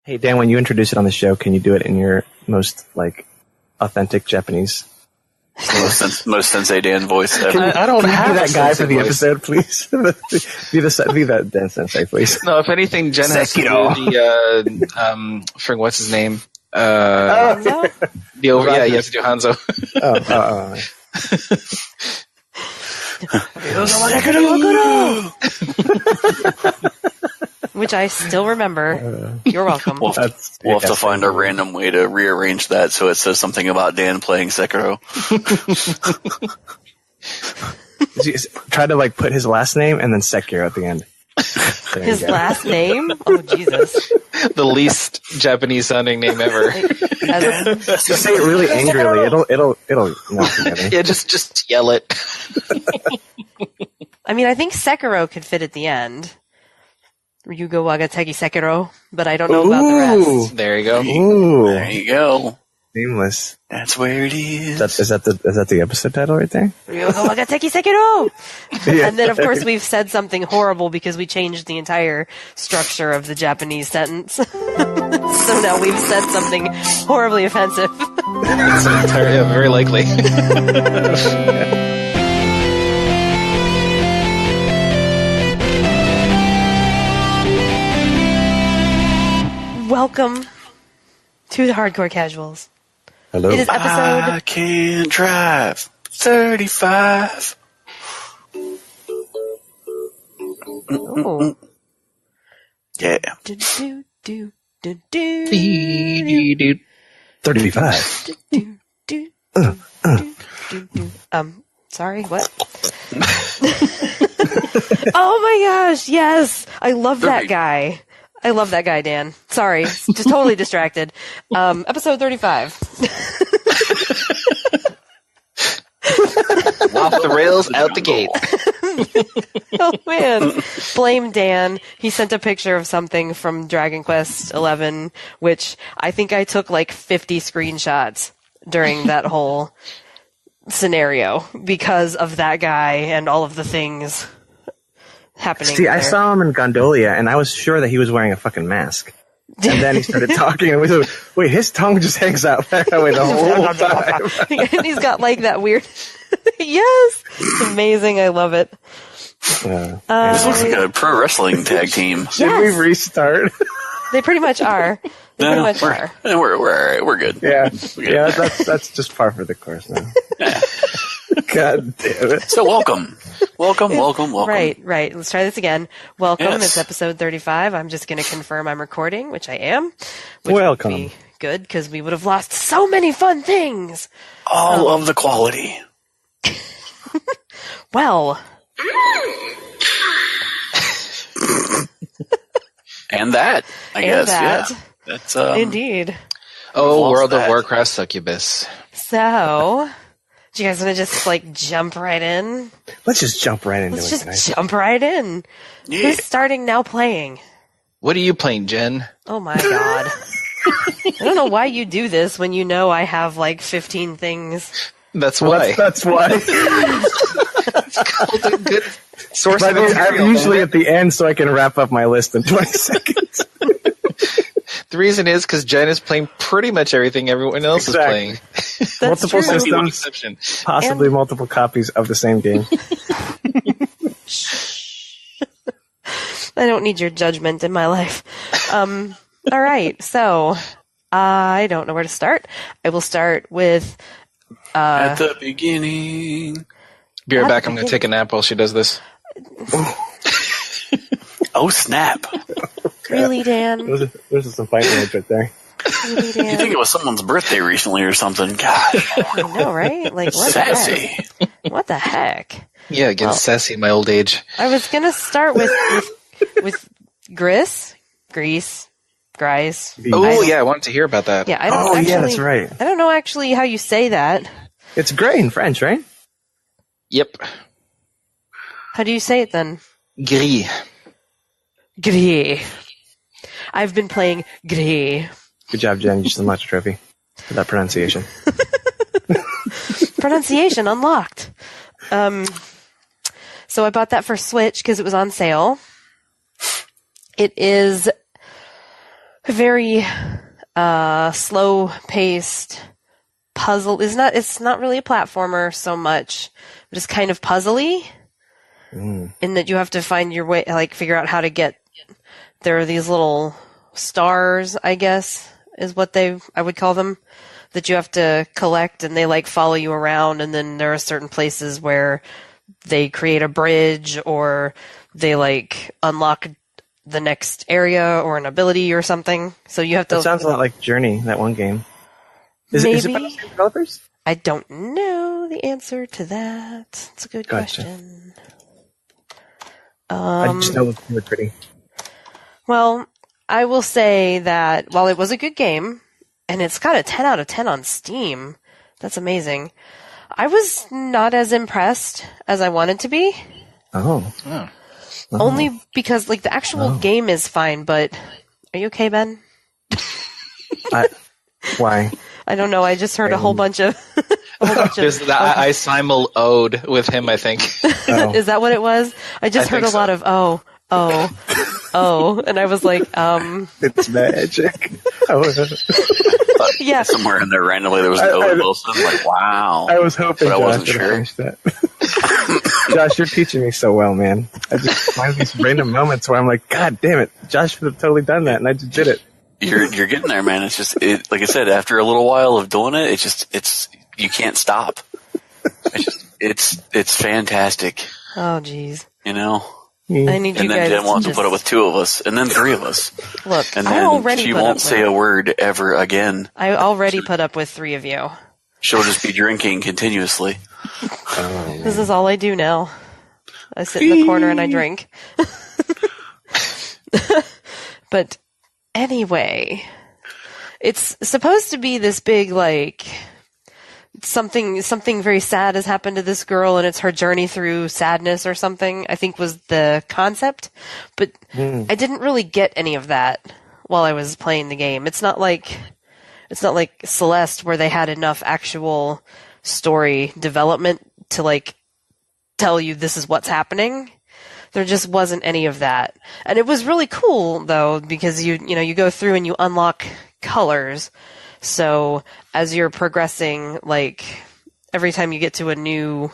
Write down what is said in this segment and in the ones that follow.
Hey, Dan, when you introduce it on the show, can you do it in your most, authentic Japanese? Most Sensei Dan voice ever. I don't have that guy for the voice. Episode, please. be that Dan Sensei, please. No, if anything, Jen has to do the, what's his name? Hanzo? You have to do Hanzo. Which I still remember. You're welcome. We'll have to find a random way to rearrange that so it says something about Dan playing Sekiro. Try to put his last name and then Sekiro at the end. His last name? Oh, Jesus. The least Japanese sounding name ever. Just say it really angrily. It'll melt together. Yeah, just yell it. I mean, I think Sekiro could fit at the end. Ryuga Wagateki Sekiro, but I don't know about the rest. There you go. Ooh. There you go. Nameless. That's where it is. Is that the episode title right there? Ryuga Wagateki Sekiro! Yeah. And then, of course, we've said something horrible because we changed the entire structure of the Japanese sentence. So now we've said something horribly offensive. It's very likely. Welcome to the Hardcore Casuals. Hello. It is episode... I can't drive 35. Oh. Yeah. 35. Sorry, what? Oh my gosh, yes! I love that guy. I love that guy, Dan. Sorry, just totally distracted. Episode 35. Off the rails, out the gate. Oh man, blame Dan. He sent a picture of something from Dragon Quest XI, which I think I took 50 screenshots during that whole scenario because of that guy and all of the things happening. See, there. I saw him in Gondolia, and I was sure that he was wearing a fucking mask. And then he started talking, and we said, wait, his tongue just hangs out that way the whole time. And he's got that weird... Yes! It's amazing, I love it. This looks like a pro wrestling tag team. Should we restart? They pretty much are. We're all right. We're good. Yeah. Yeah, that's just par for the course now. God damn it. So welcome. Welcome. Right. Let's try this again. Welcome. Yes. It's episode 35. I'm just going to confirm I'm recording, which I am. Which Welcome. would be good, because we would have lost so many fun things. All of the quality. Well. And that, I guess. That. Yeah. That's, Indeed. Oh, World of Warcraft succubus. So, do you guys want to just jump right in? Let's just jump right into Let's it. just jump right in. Yeah. Who's starting now playing? What are you playing, Jen? Oh my god. I don't know why you do this when you know I have 15 things. That's why. That's why. It's called a good source of I'm material. usually at the end so I can wrap up my list in 20 seconds. The reason is because Jen is playing pretty much everything everyone else is playing. Multiple true. systems, Exception. possibly multiple copies of the same game. I don't need your judgment in my life. All right, so I don't know where to start. I will start with... at the beginning. Be right back. I'm going to take a nap while she does this. Oh, snap. Really, Dan? There's some fighting words right there. Really, You Dan? think it was someone's birthday recently or something? God. I know, right? What Sassy. the heck? What the heck? Yeah, getting sassy in my old age. I was going to start with Gris. Oh, yeah, I wanted to hear about that. Yeah, I don't yeah, that's right. I don't know actually how you say that. It's gray in French, right? Yep. How do you say it then? Gris. Gris. I've been playing Gris. Good job, Jen. You should unlock a trophy for that pronunciation. Pronunciation unlocked. So I bought that for Switch because it was on sale. It is very slow-paced puzzle. It's not really a platformer so much, but it's kind of puzzly in that you have to find your way, like figure out how to get. There are these little stars, I guess, is what I would call them, that you have to collect, and they like follow you around. And then there are certain places where they create a bridge, or they like unlock the next area or an ability or something. So you have to. That sounds a lot like Journey, that one game. Is it by the same developers? I don't know the answer to that. It's a good Gotcha. question. I just know it looked pretty. Well, I will say that while it was a good game, and it's got a 10 out of 10 on Steam, that's amazing, I was not as impressed as I wanted to be. Oh. Only because, like, the actual game is fine, but... Are you okay, Ben? Why? I don't know, I just heard a whole bunch of... I simul-owed with him, I think. Oh. Is that what it was? I just heard a lot of, oh, and I was like, It's magic. yeah. Somewhere in there randomly there was an Owen Wilson. Like, wow. I was hoping But I Josh wasn't would sure. finish that. Josh, you're teaching me so well, man. I just find these random moments where I'm like, God damn it, Josh would have totally done that, and I just did it. You're getting there, man. It's just, like I said, after a little while of doing it, it's you can't stop. It's fantastic. Oh, jeez. You know? I need you And then guys Jen wants to just... put it with 2 of us, and then 3 of us. Look, And I then already she put won't up say with... a word ever again. I already put up with 3 of you. She'll just be drinking continuously. This is all I do now. I sit in the corner and I drink. But anyway, it's supposed to be this big, like, something very sad has happened to this girl, and it's her journey through sadness or something, I think was the concept. But I didn't really get any of that while I was playing the game. It's not like Celeste, where they had enough actual story development to, like, tell you this is what's happening. There just wasn't any of that. And it was really cool, though, because you go through and you unlock colors. So as you're progressing, like, every time you get to a new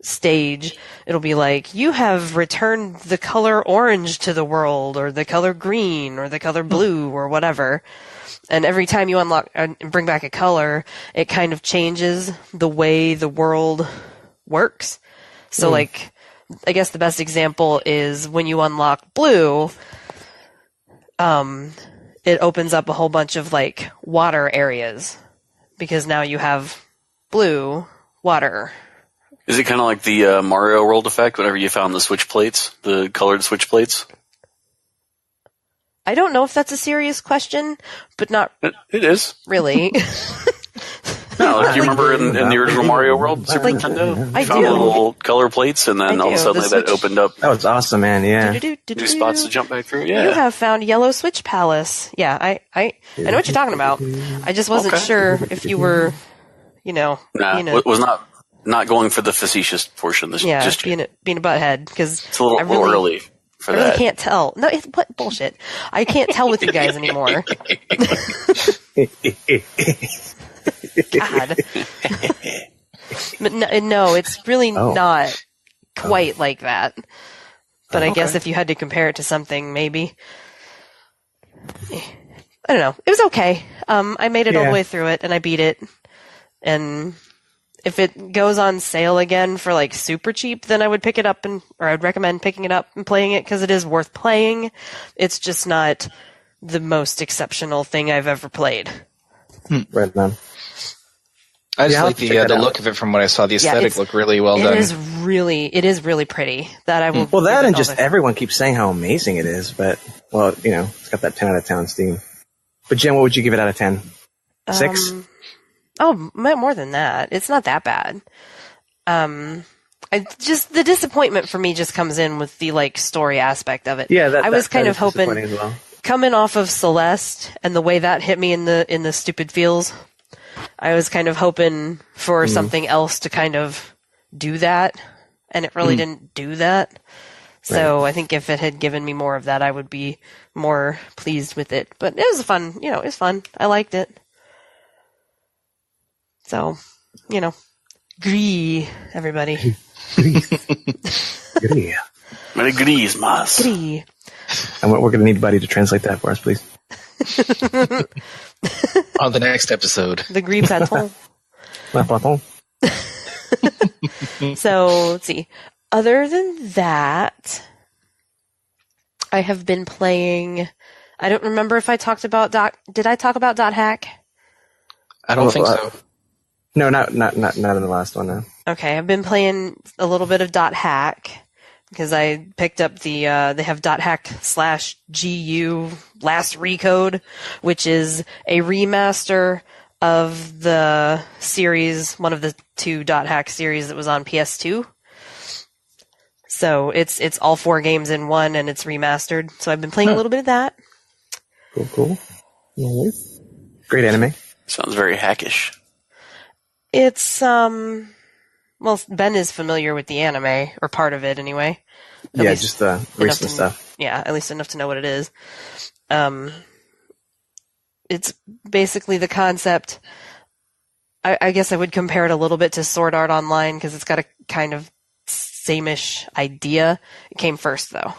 stage, it'll be like, you have returned the color orange to the world, or the color green, or the color blue, or whatever. And every time you unlock and bring back a color, it kind of changes the way the world works. So, like, I guess the best example is when you unlock blue, it opens up a whole bunch of, like, water areas, because now you have blue water. Is it kind of like the Mario World effect whenever you found the switch plates, the colored switch plates? I don't know if that's a serious question, but not It is. really. No, like, you remember in the original Mario World, Super Like, Nintendo? I You found do. the little color plates, and then I all of a do. sudden The that switch- opened up That was awesome, man. Yeah. new spots to jump back through. You Yeah. have found Yellow Switch Palace. Yeah, I know what you're talking about. I just wasn't Okay. sure if you were, Nah, being was not going for the facetious portion. This just being a butthead, because it's a little early for I really that. can't tell. No, what bullshit? I can't tell with you guys anymore. God. But no, it's really not quite like that. But I guess if you had to compare it to something, maybe. I don't know. It was okay. I made it all the way through it, and I beat it. And if it goes on sale again for, like, super cheap, then I would pick it up, or I'd recommend picking it up and playing it, because it is worth playing. It's just not the most exceptional thing I've ever played. Right on. I just Yeah, I'll like check the that out. look of it from what I saw. The aesthetic it's- looked really well done. It is really pretty. That I will. Well, that give it and all just the- everyone keeps saying how amazing it is, but, well, it's got that 10 out of 10 on Steam. But Jen, what would you give it out of 10? 6? More than that. It's not that bad. The disappointment for me just comes in with the, like, story aspect of it. Yeah, I was kind that of is hoping, disappointing as well. coming off of Celeste and the way that hit me in the stupid feels, I was kind of hoping for something else to kind of do that, and it really didn't do that. So I think if it had given me more of that, I would be more pleased with it. But it was fun. It was fun. I liked it. So, Gris, everybody. Gris. Merry Christmas. Gris. And we're going to need Buddy to translate that for us, please. On the next episode. The Gris Paton. La Platon. So, let's see. Other than that, I have been playing... I don't remember if I talked about Did I talk about .hack? I don't think so. No, not in the last one, no. Okay, I've been playing a little bit of .hack because I picked up the they have .hack/GU Last Recode, which is a remaster of the series, one of the two .hack series that was on PS2. So it's all 4 games in one, and it's remastered. So I've been playing a little bit of that. Cool. Nice. Great anime. Sounds very hackish. It's well, Ben is familiar with the anime, or part of it anyway. At least just the recent stuff. Yeah, at least enough to know what it is. It's basically the concept. I guess I would compare it a little bit to Sword Art Online because it's got a kind of same-ish idea. It came first, though.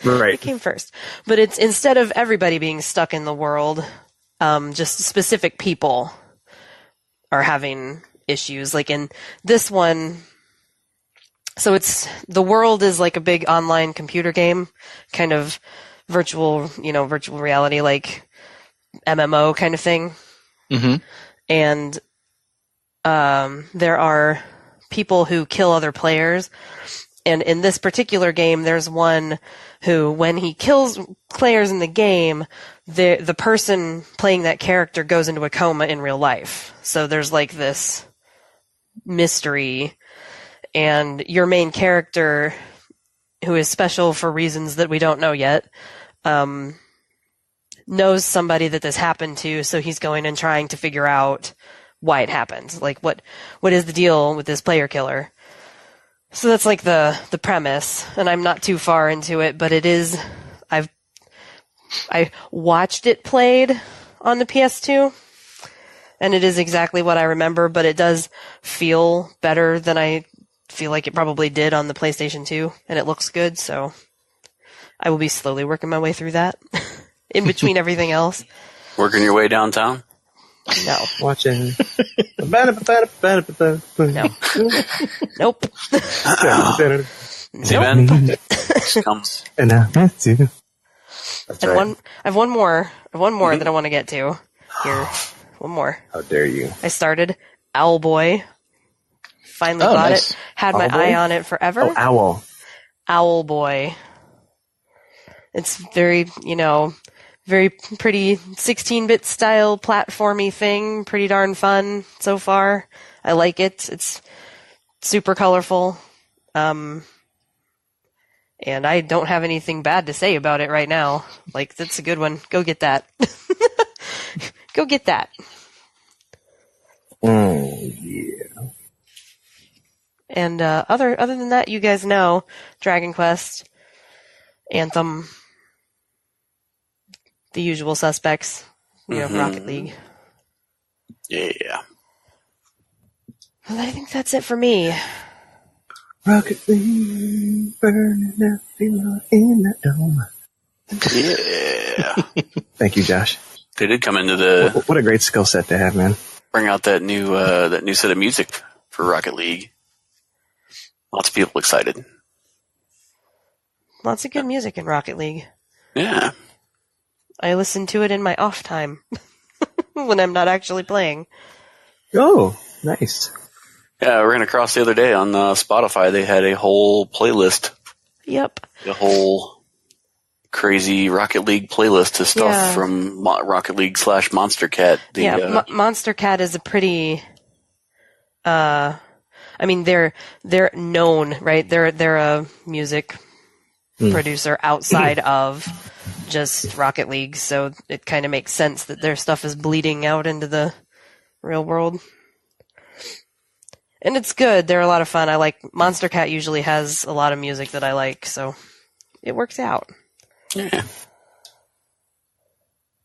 Right. It came first. But it's instead of everybody being stuck in the world, just specific people are having issues. Like in this one, so the world is like a big online computer game, kind of virtual reality, like MMO kind of thing. Mm-hmm. And there are people who kill other players. And in this particular game, there's one who, when he kills players in the game, the person playing that character goes into a coma in real life. So there's like this mystery, and your main character, who is special for reasons that we don't know yet, knows somebody that this happened to, so he's going and trying to figure out why it happened. Like, what is the deal with this player killer? So that's like the premise, and I'm not too far into it, but it is. I watched it played on the PS2, and it is exactly what I remember, but it does feel better than I feel like it probably did on the PlayStation 2, and it looks good, so I will be slowly working my way through that in between everything else. Working your way downtown? No. Watching. No. Nope. See, Ben? Just comes. And that's you. That's And right. I have one more that I want to get to here. One more. How dare you? I started Owlboy. Finally Oh, got nice. it. Had my Owlboy? eye on it forever. Oh, owl. Owlboy. It's very, very pretty 16-bit style platformy thing. Pretty darn fun so far. I like it. It's super colorful. And I don't have anything bad to say about it right now. Like, that's a good one. Go get that. Go get that. Yeah. And other than that, you guys know Dragon Quest, Anthem, the usual suspects, Rocket League. Yeah. Well, I think that's it for me. Rocket League, burning everyone in the dome. Yeah. Thank you, Josh. They did come into the What a great skill set to have, man. bring out that new set of music for Rocket League. Lots of people excited. Lots of good music in Rocket League. Yeah. I listen to it in my off time when I'm not actually playing. Oh, nice. Yeah, I ran across the other day on Spotify. They had a whole playlist, Yep. a whole crazy Rocket League playlist of stuff Yeah. from Rocket League / Monster Cat. Monster Cat is a pretty. I mean, they're known, right? They're a music producer outside of just Rocket League, so it kind of makes sense that their stuff is bleeding out into the real world. And it's good. They're a lot of fun. I like Monster Cat usually has a lot of music that I like, so it works out. Yeah.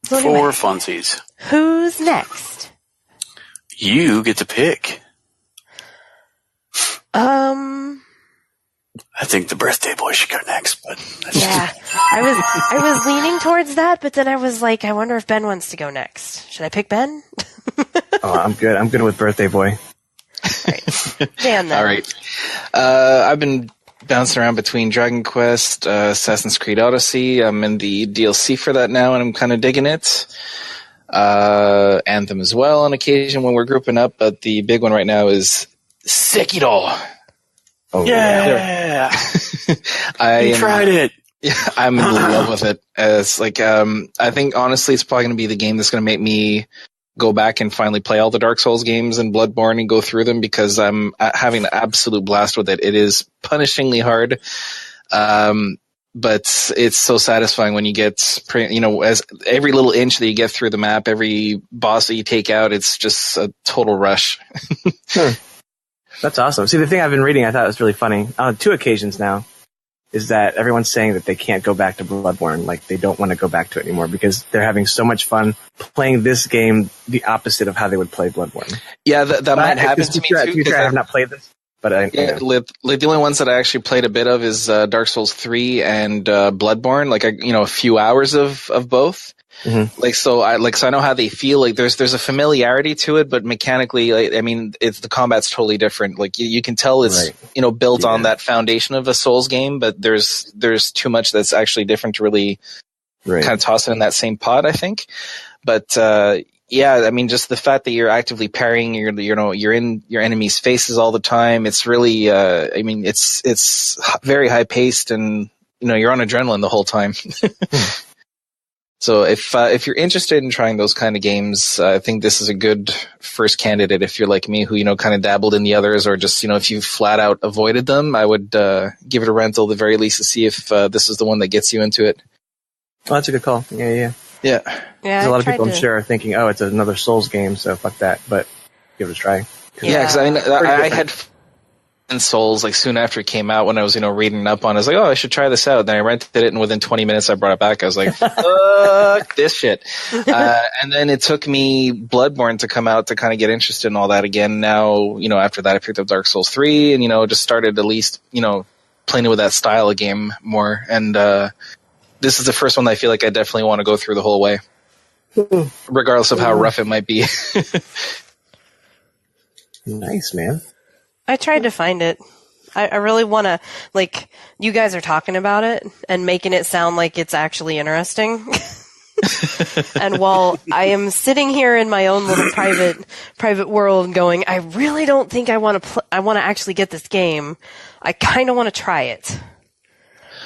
So For anyway, funsies. who's next? You get to pick. I think the birthday boy should go next, but Yeah. I was leaning towards that, but then I was like, I wonder if Ben wants to go next. Should I pick Ben? Oh, I'm good. I'm good with birthday boy. Alright. Dan, then. All right. I've been bouncing around between Dragon Quest, Assassin's Creed Odyssey. I'm in the DLC for that now, and I'm kind of digging it. Anthem as well on occasion when we're grouping up, but the big one right now is Sekiro. Oh, yeah. I tried it. Yeah, I'm in love with it. As like, I think honestly, it's probably going to be the game that's going to make me go back and finally play all the Dark Souls games and Bloodborne and go through them, because I'm having an absolute blast with it. It is punishingly hard, but it's so satisfying when you get, as every little inch that you get through the map, every boss that you take out, it's just a total rush. That's awesome. See, the thing I've been reading, I thought was really funny on 2 occasions now, is that everyone's saying that they can't go back to Bloodborne. Like, they don't want to go back to it anymore because they're having so much fun playing this game the opposite of how they would play Bloodborne. Yeah, that might happen to me too. I have not played this, but the only ones that I actually played a bit of is Dark Souls 3 and Bloodborne. Like, a few hours of both. Mm-hmm. So I know how they feel. Like, there's a familiarity to it, but mechanically, it's the combat's totally different. Like, you can tell it's built on that foundation of a Souls game, but there's too much that's actually different to really kind of toss it in that same pot, I think. But just the fact that you're actively parrying, you're in your enemies' faces all the time. It's really, it's very high paced, and you're on adrenaline the whole time. So if you're interested in trying those kind of games, I think this is a good first candidate. If you're like me, who kind of dabbled in the others, or just if you flat out avoided them, I would give it a rental at the very least to see if this is the one that gets you into it. Oh, that's a good call. Yeah. There's a lot of people, I'm sure, are thinking, "Oh, it's another Souls game, so fuck that." But give it a try. Yeah, because I had in Souls like soon after it came out, when I was reading up on it, I was like, oh, I should try this out. Then I rented it, and within 20 minutes I brought it back. I was like, fuck this shit. And then it took me Bloodborne to come out to kind of get interested in all that again. Now, after that I picked up Dark Souls 3 and just started at least playing with that style of game more. And this is the first one that I feel like I definitely want to go through the whole way, regardless of how rough it might be. Nice, man. I tried to find it. I really want to, you guys are talking about it and making it sound like it's actually interesting. And while I am sitting here in my own little private world going, I really don't think I want to I want to actually get this game. I kind of want to try it.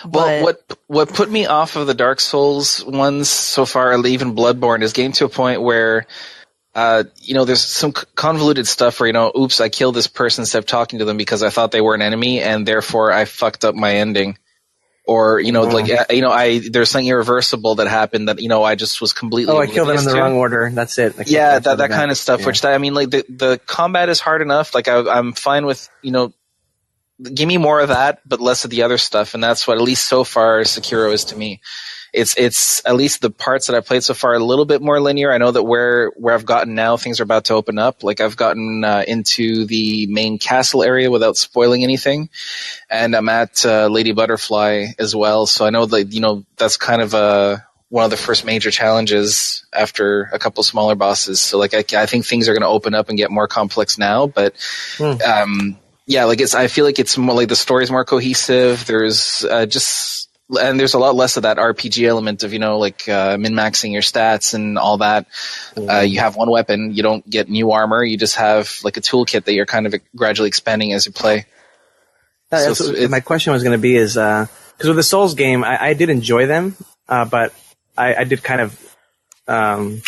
Well, what put me off of the Dark Souls ones so far, even Bloodborne, is getting to a point where there's some convoluted stuff where, oops, I killed this person instead of talking to them because I thought they were an enemy, and therefore I fucked up my ending. Or, there's something irreversible that happened that, I just was completely I killed them in the wrong order. That's it. That kind of stuff, which, the combat is hard enough. Like, I'm fine with, give me more of that, but less of the other stuff. And that's what, at least so far, Sekiro is to me. It's at least the parts that I played so far a little bit more linear. I know that where I've gotten now, things are about to open up. Like, I've gotten into the main castle area without spoiling anything, and I'm at Lady Butterfly as well. So I know that that's kind of one of the first major challenges after a couple smaller bosses. So I think things are going to open up and get more complex now. But I feel like it's more like the story's more cohesive. There's and there's a lot less of that RPG element of, min-maxing your stats and all that. You have one weapon, you don't get new armor, you just have like a toolkit that you're kind of gradually expanding as you play. My question was going to be is, because with the Souls game, I did enjoy them, but I did kind of, I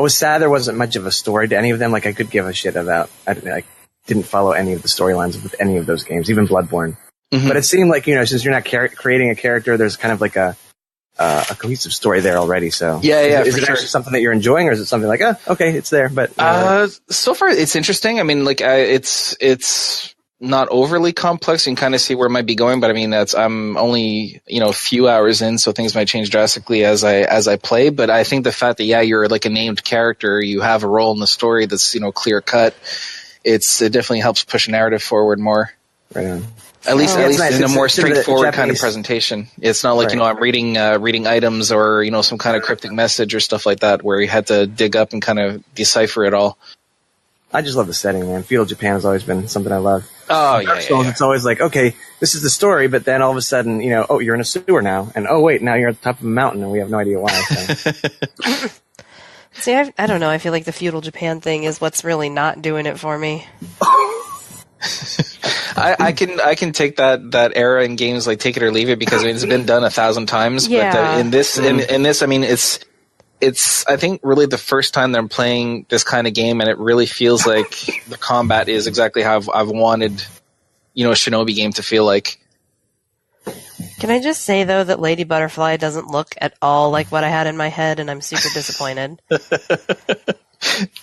was sad there wasn't much of a story to any of them. Like, I could give a shit about, I didn't follow any of the storylines with any of those games, even Bloodborne. Mm-hmm. But it seemed like, since you're not creating a character, there's kind of like a a cohesive story there already. So Yeah, is it actually something that you're enjoying, or is it something like, okay, it's there? But so far it's interesting. I mean, like it's not overly complex. You can kind of see where it might be going, but I mean, I'm only a few hours in, so things might change drastically as I play. But I think the fact that you're like a named character, you have a role in the story that's clear cut. It definitely helps push a narrative forward more. Right on. At least nice. in a more straightforward Japanese kind of presentation. It's not like I'm reading items or some kind of cryptic message or stuff like that, where you had to dig up and kind of decipher it all. I just love the setting, man. Feudal Japan has always been something I love. Oh, yeah. It's always like, okay, this is the story, but then all of a sudden, you're in a sewer now, and wait, now you're at the top of a mountain, and we have no idea why. So. See, I don't know. I feel like the Feudal Japan thing is what's really not doing it for me. I can take that era in games, like take it or leave it, because it's been done 1,000 times. Yeah. But in this, I mean, it's I think really the first time that I'm playing this kind of game, and it really feels like the combat is exactly how I've wanted, a Shinobi game to feel like. Can I just say, though, that Lady Butterfly doesn't look at all like what I had in my head, and I'm super disappointed.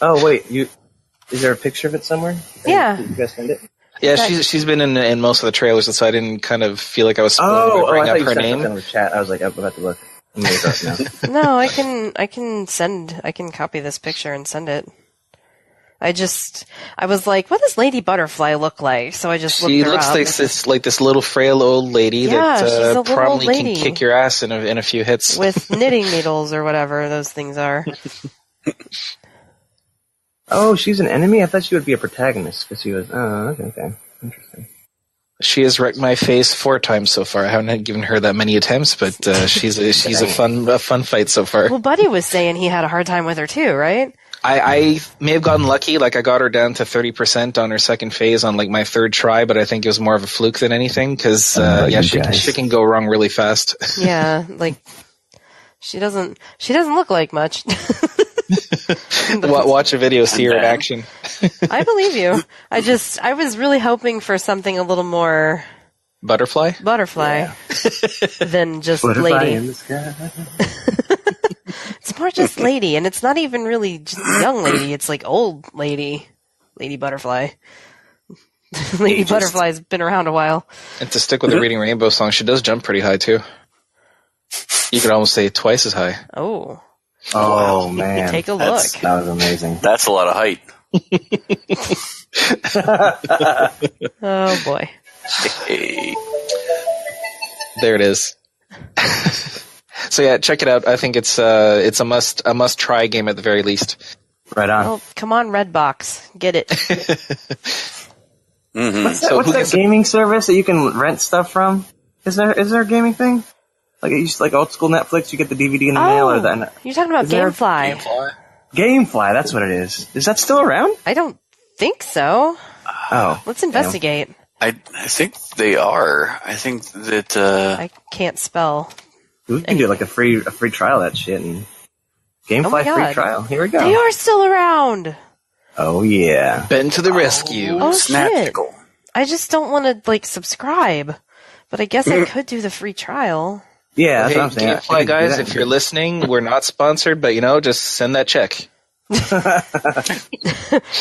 Oh, wait, is there a picture of it somewhere? Yeah. Did you guys send it? Yeah, she's been in most of the trailers, so I didn't kind of feel like I was supposed to bring up her name. In the chat. I was like, I'm about to look. I'm gonna look now. No, I can copy this picture and send it. I was like, what does Lady Butterfly look like? So I just looked her up. She looks like this little frail old lady that probably can kick your ass in a few hits. With knitting needles or whatever those things are. Oh, she's an enemy? I thought she would be a protagonist, because she was... Oh, okay. Interesting. She has wrecked my face 4 times so far. I haven't given her that many attempts, but she's a fun fight so far. Well, Buddy was saying he had a hard time with her too, right? I may have gotten lucky. Like, I got her down to 30% on her second phase on like my 3rd try, but I think it was more of a fluke than anything, because she can go wrong really fast. Yeah, like she doesn't look like much. Watch a video, see her in action. I believe you. I was really hoping for something a little more butterfly than just butterfly lady. In the sky. It's more just lady, and it's not even really just young lady. It's like old lady Butterfly. Lady Butterfly's been around a while. And to stick with the Reading Rainbow song, she does jump pretty high too. You could almost say twice as high. Oh man! Take a look. That was amazing. That's a lot of height. Oh boy! There it is. So yeah, check it out. I think it's a must try game at the very least. Right on. Oh, come on, Redbox, get it. Mm-hmm. What's that gaming service that you can rent stuff from? Is there a gaming thing? Like old school Netflix, you get the DVD in the mail, or that. You're talking about GameFly. GameFly, that's what it is. Is that still around? I don't think so. Oh, let's investigate. I think they are. I think that I can't spell. We can do like a free trial of that shit, and GameFly free trial. Here we go. They are still around. Oh yeah, Ben to the rescue. Oh shit! I just don't want to subscribe, but I guess I could do the free trial. Yeah, that's what I'm saying. GameFly guys, if you're listening, we're not sponsored, but just send that check.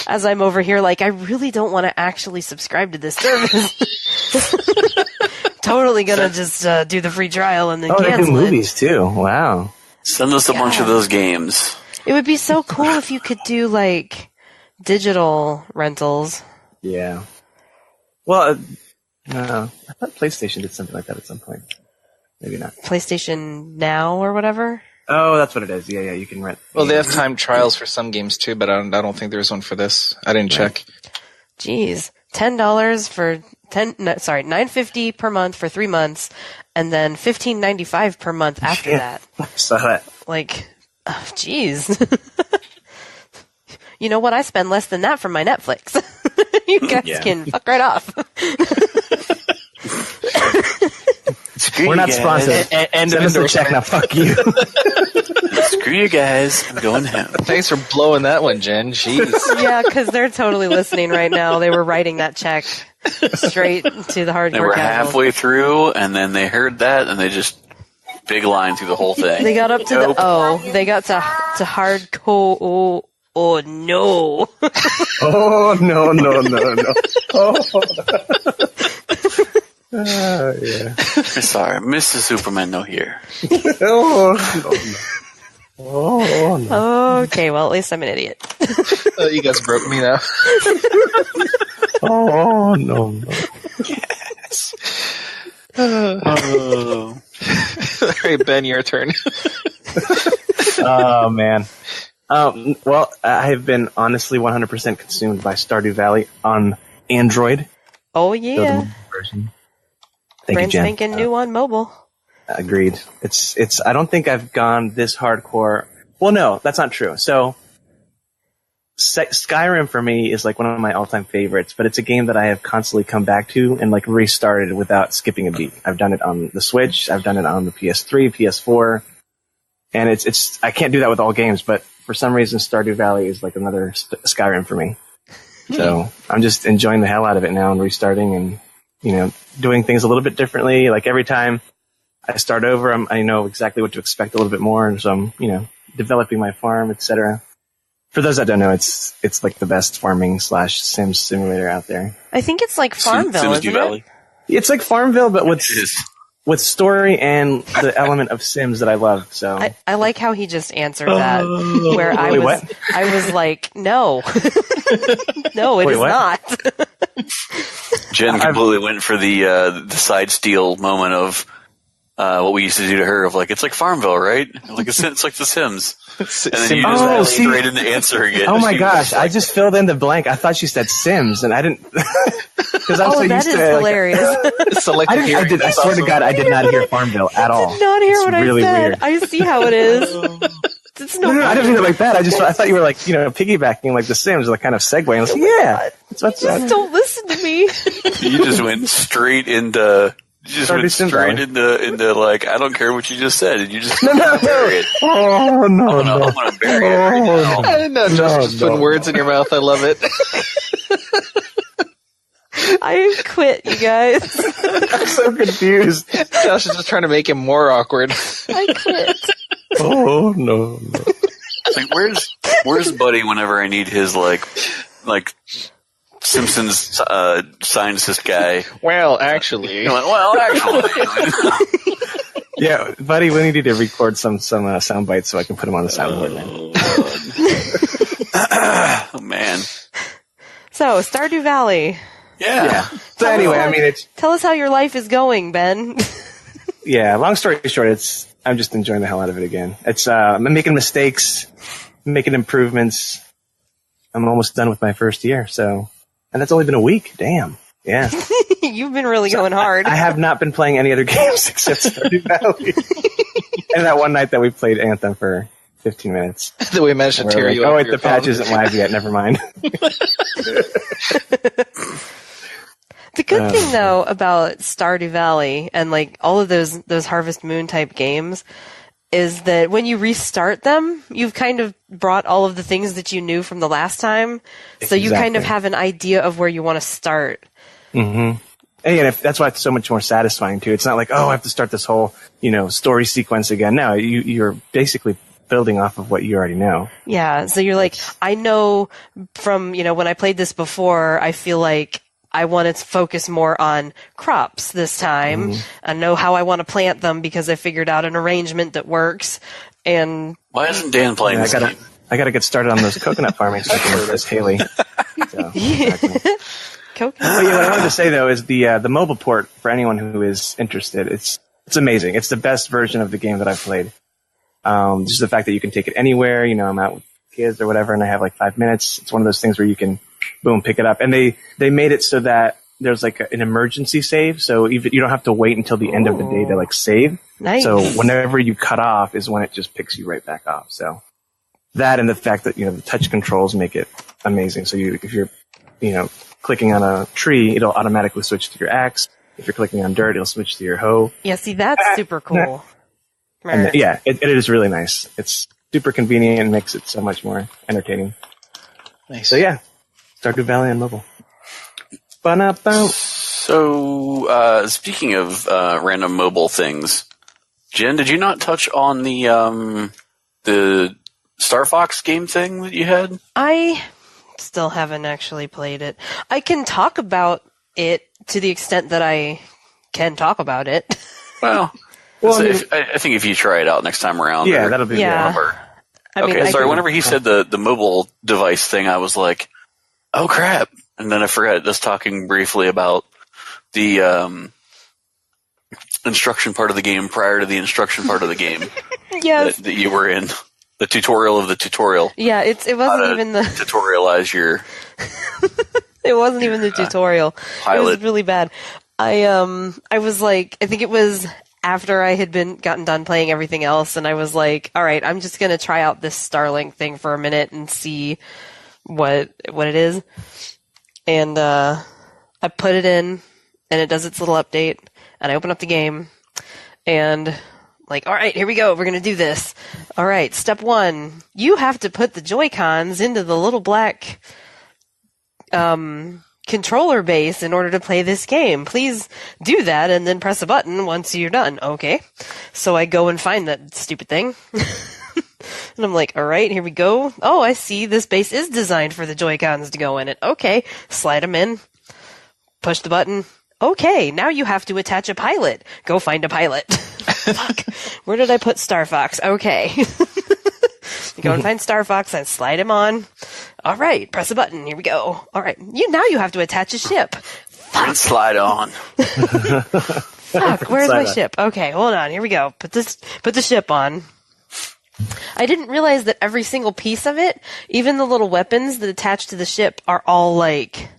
As I'm over here, I really don't want to actually subscribe to this service. Totally gonna just do the free trial and then cancel it. They do movies too. Wow. Send us a bunch of those games. It would be so cool if you could do digital rentals. Yeah. Well, I thought PlayStation did something like that at some point. Maybe not. PlayStation Now or whatever? Oh, that's what it is. Yeah, you can rent. Well, they have timed trials for some games too, but I don't think there's one for this. I didn't check. Jeez. $10 for $9.50 per month for 3 months, and then $15.95 per month after that. I saw that. Jeez. You know what? I spend less than that for my Netflix. You guys can fuck right off. We're not sponsored. And send us a check now. Fuck you. Screw you guys. I'm going home. Thanks for blowing that one, Jen. Jeez. Yeah, because they're totally listening right now. They were writing that check straight to the hardcore. They were halfway through, and then they heard that, and they just big line through the whole thing. They got up to the O. They got to hardcore. Oh no! Oh no! Oh, yeah. Sorry, Mr. Superman no here. Oh no! Okay, well at least I'm an idiot. You guys broke me now. Oh no! Yes. All right, Ben, your turn. Oh man. Well, I have been honestly 100% consumed by Stardew Valley on Android. Oh The yeah, mobile version. Thank brand you, Jen. spanking new on mobile. Agreed. It's. I don't think I've gone this hardcore. Well, no, that's not true. So, Skyrim for me is like one of my all-time favorites, but it's a game that I have constantly come back to and like restarted without skipping a beat. I've done it on the Switch. I've done it on the PS3, PS4, and it's. I can't do that with all games, but for some reason, Stardew Valley is like another Skyrim for me. So I'm just enjoying the hell out of it now and restarting and, doing things a little bit differently. Like every time I start over, I know exactly what to expect a little bit more. And so I'm, developing my farm, etc. For those that don't know, it's like the best farming / Sims simulator out there. I think it's like Farmville, isn't it? It's like Farmville, but with story and the element of Sims that I love. So I like how he just answered that. Where I Wait, was, what? I was like, no, no, it Wait, is what? not. Jen completely went for the side steal moment of what we used to do to her of like, it's like Farmville, right? Like it's like The Sims. And then you just went straight into answer again. Oh my gosh, I just filled in the blank. I thought she said Sims, and I didn't. Because I'm so that used is to it, hilarious. I swear to God, I did not hear Farmville at all. I did not hear It's what really I said. weird. I see how it is. It's no, I didn't mean it like that. I thought you were like, piggybacking like The Sims, like kind of segue. And I was like, yeah. Just don't listen to me. You just went straight into. You just went straight into like, I don't care what you just said, and you just bury it. Oh no! I'm gonna bury it right now. I didn't know Josh was putting words in your mouth. I love it. I quit, you guys. I'm so confused. Josh is just trying to make him more awkward. I quit. Oh no! It's like, where's Buddy whenever I need his like Simpsons scientist guy? Well, actually. Yeah, buddy, we need to record some sound bites so I can put them on the soundboard. Oh man. So, Stardew Valley. Yeah. So anyway, Tell us how your life is going, Ben. yeah. Long story short, I'm just enjoying the hell out of it again. I'm making mistakes, making improvements. I'm almost done with my first year, and that's only been a week. Damn. Yeah. You've been really going hard. I have not been playing any other games except Stardew Valley. And that one night that we played Anthem for 15 minutes. That we managed to tear you up. Oh wait, the patch isn't live yet. Never mind. The good thing, though, about Stardew Valley and like all of those Harvest Moon type games is that when you restart them, you've kind of brought all of the things that you knew from the last time, so you kind of have an idea of where you want to start. Mm-hmm. And that's why it's so much more satisfying too. It's not like, I have to start this whole story sequence again. No, you're basically building off of what you already know. Yeah, so you're like, I know from when I played this before, I feel like I want to focus more on crops this time. I know how I want to plant them because I figured out an arrangement that works. And why isn't Dan playing this game? I got to get started on those coconut farming so I can work this Haley. So, exactly. Coconut. What I wanted to say though is the mobile port for anyone who is interested. It's amazing. It's the best version of the game that I've played. Just the fact that you can take it anywhere. I'm out with kids or whatever, and I have like 5 minutes. It's one of those things where you can boom, pick it up. And they made it so that there's like an emergency save. So even you don't have to wait until the end of the day to like save. Nice. So whenever you cut off is when it just picks you right back off. So that and the fact that, the touch controls make it amazing. So if you're, clicking on a tree, it'll automatically switch to your axe. If you're clicking on dirt, it'll switch to your hoe. Yeah, see, that's super cool. And it is really nice. It's super convenient and makes it so much more entertaining. Nice. So yeah. Stardew Valley on mobile. So, speaking of random mobile things, Jen, did you not touch on the Star Fox game thing that you had? I still haven't actually played it. I can talk about it to the extent that I can talk about it. Well, I think if you try it out next time around. Yeah, that'll be Sorry, whenever he said the mobile device thing, I was like, oh crap. And then I forgot just talking briefly about the instruction part of the game prior to the instruction part of the game. Yes. that you were in. The tutorial of the tutorial. Yeah, it wasn't even the tutorialize your. It wasn't even the tutorial. Pilot. It was really bad. I was like, I think it was after I had gotten done playing everything else, and I was like, all right, I'm just gonna try out this Starlink thing for a minute and see what it is. And I put it in, and it does its little update, and I open up the game, and like, all right, here we go. We're going to do this. All right, step 1. You have to put the Joy-Cons into the little black controller base in order to play this game. Please do that and then press a button once you're done. Okay. So I go and find that stupid thing. And I'm like, all right, here we go. Oh, I see this base is designed for the Joy-Cons to go in it. Okay. Slide them in. Push the button. Okay, now you have to attach a pilot. Go find a pilot. Fuck. Where did I put Star Fox? Okay. You go and find Star Fox and slide him on. All right, press a button. Here we go. All right, now you have to attach a ship. Fuck. Slide on. Fuck, where's my ship? Okay, hold on. Here we go. Put the ship on. I didn't realize that every single piece of it, even the little weapons that attach to the ship, are all like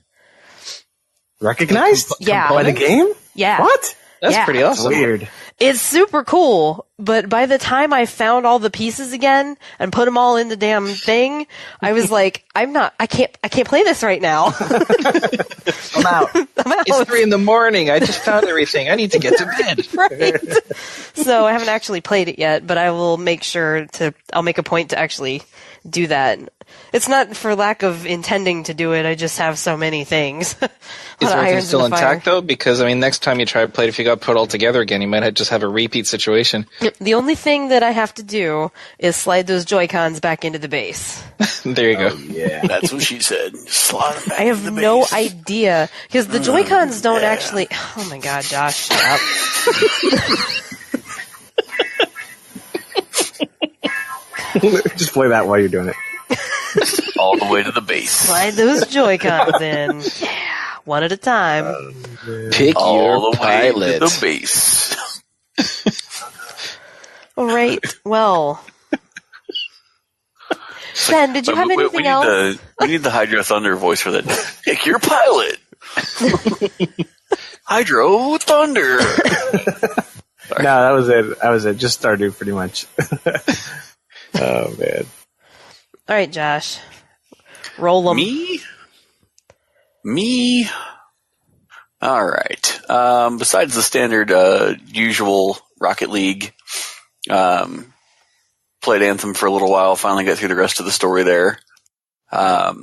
recognized? Yeah. By the game? Yeah. What? That's pretty awesome. Weird. It's super cool, but by the time I found all the pieces again and put them all in the damn thing, I was like, I can't play this right now. I'm out. It's 3 a.m. I just found everything. I need to get to bed. Right. So I haven't actually played it yet, but I will make I'll make a point to actually do that. It's not for lack of intending to do it. I just have so many things. Is everything still intact, though? Because, next time you try to play it, if you got put all together again, you might just have a repeat situation. The only thing that I have to do is slide those Joy-Cons back into the base. There you go. Yeah. That's what she said. Slide them back I have no idea. Because the Joy-Cons don't actually... Oh my god, Josh, shut up. Just play that while you're doing it. All the way to the base. Slide those Joy-Cons in. Yeah, one at a time. Pick all your the pilot. way to the base. All right, well... Ben, did you have anything else? We need the Hydro Thunder voice for that. Pick your pilot. Hydro Thunder. No, that was it. Just Stardew, pretty much. Oh, man. All right, Josh. Roll them. Me? All right. Besides the standard usual Rocket League, played Anthem for a little while, finally got through the rest of the story there. I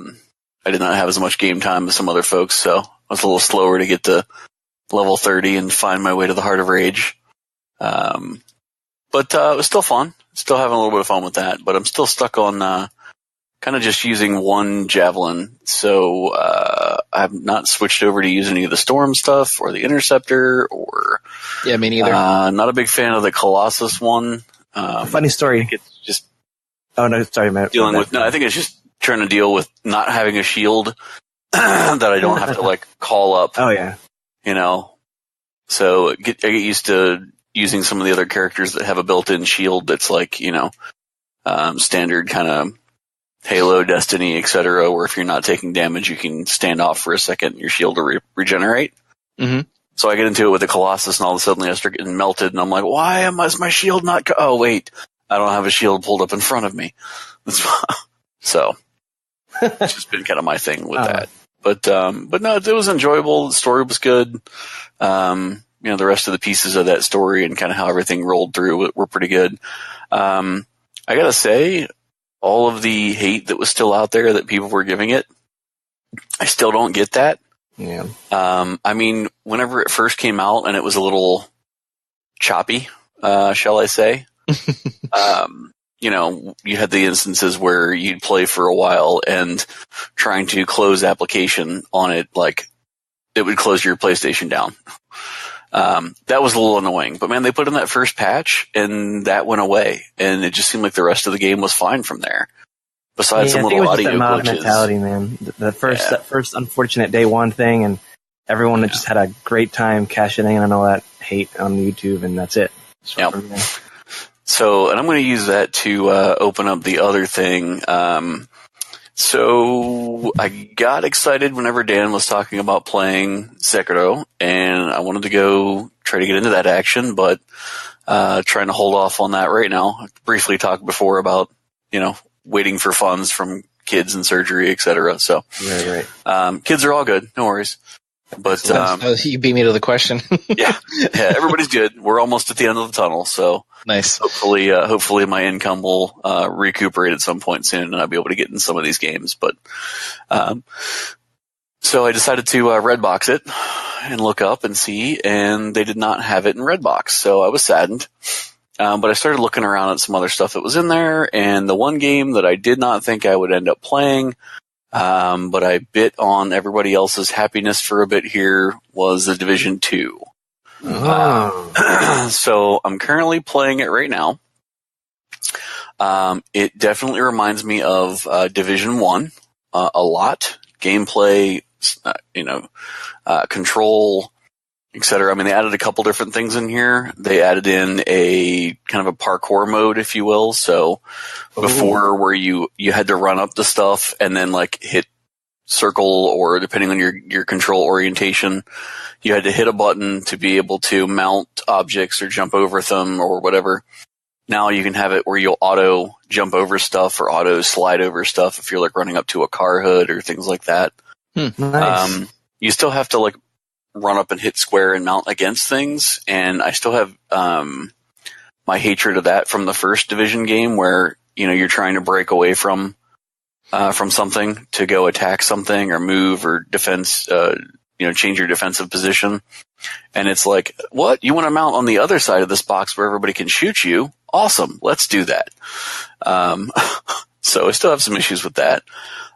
did not have as much game time as some other folks, so I was a little slower to get to level 30 and find my way to the Heart of Rage. But it was still fun. Still having a little bit of fun with that, but I'm still stuck on kind of just using one javelin. So I've not switched over to use any of the Storm stuff or the Interceptor or... Yeah, me neither. Not a big fan of the Colossus one. Funny story. I think it's just... Oh, no, sorry, Matt. I think it's just trying to deal with not having a shield that I don't have to, call up. Oh, yeah. So I get used to using some of the other characters that have a built-in shield that's standard kind of Halo, Destiny, etc., where if you're not taking damage, you can stand off for a second and your shield will regenerate. Mm-hmm. So I get into it with the Colossus, and all of a sudden I start getting melted, and I'm like, why is my shield not... Oh, wait, I don't have a shield pulled up in front of me. So it's just been kind of my thing with that. But no, it was enjoyable. The story was good. The rest of the pieces of that story and kind of how everything rolled through were pretty good. I gotta say, all of the hate that was still out there that people were giving it, I still don't get that. Yeah. Whenever it first came out and it was a little choppy, shall I say. You had the instances where you'd play for a while and trying to close application on it, like it would close your PlayStation down. That was a little annoying, but man, they put in that first patch and that went away, and it just seemed like the rest of the game was fine from there. Besides some little audio glitches. Mentality, man. That first unfortunate day one thing, and everyone just had a great time cashing in on all that hate on YouTube, and that's it. So, and I'm going to use that to open up the other thing. So I got excited whenever Dan was talking about playing Sekiro, and I wanted to go try to get into that action, but trying to hold off on that right now. I briefly talked before about, waiting for funds from kids and surgery, etc. So, right. Kids are all good, no worries. But you beat me to the question. yeah, everybody's good. We're almost at the end of the tunnel, so nice. Hopefully, my income will recuperate at some point soon, and I'll be able to get in some of these games. But so I decided to Redbox it and look up and see, and they did not have it in Redbox, so I was saddened. But I started looking around at some other stuff that was in there, and the one game that I did not think I would end up playing, but I bit on everybody else's happiness for a bit here, was The Division 2. So I'm currently playing it right now. It definitely reminds me of Division 1 a lot. Gameplay, control, etc. I mean, they added a couple different things in here. They added in a kind of a parkour mode, if you will. So before, where you had to run up the stuff and then like hit circle, or depending on your control orientation, you had to hit a button to be able to mount objects or jump over them or whatever. Now you can have it where you'll auto jump over stuff or auto slide over stuff if you're like running up to a car hood or things like that. Nice. You still have to like run up and hit square and mount against things, and I still have my hatred of that from the first Division game, where you're trying to break away from something to go attack something or move or defense, change your defensive position, and it's like, what, you want to mount on the other side of this box where everybody can shoot you? Awesome, let's do that. So I still have some issues with that.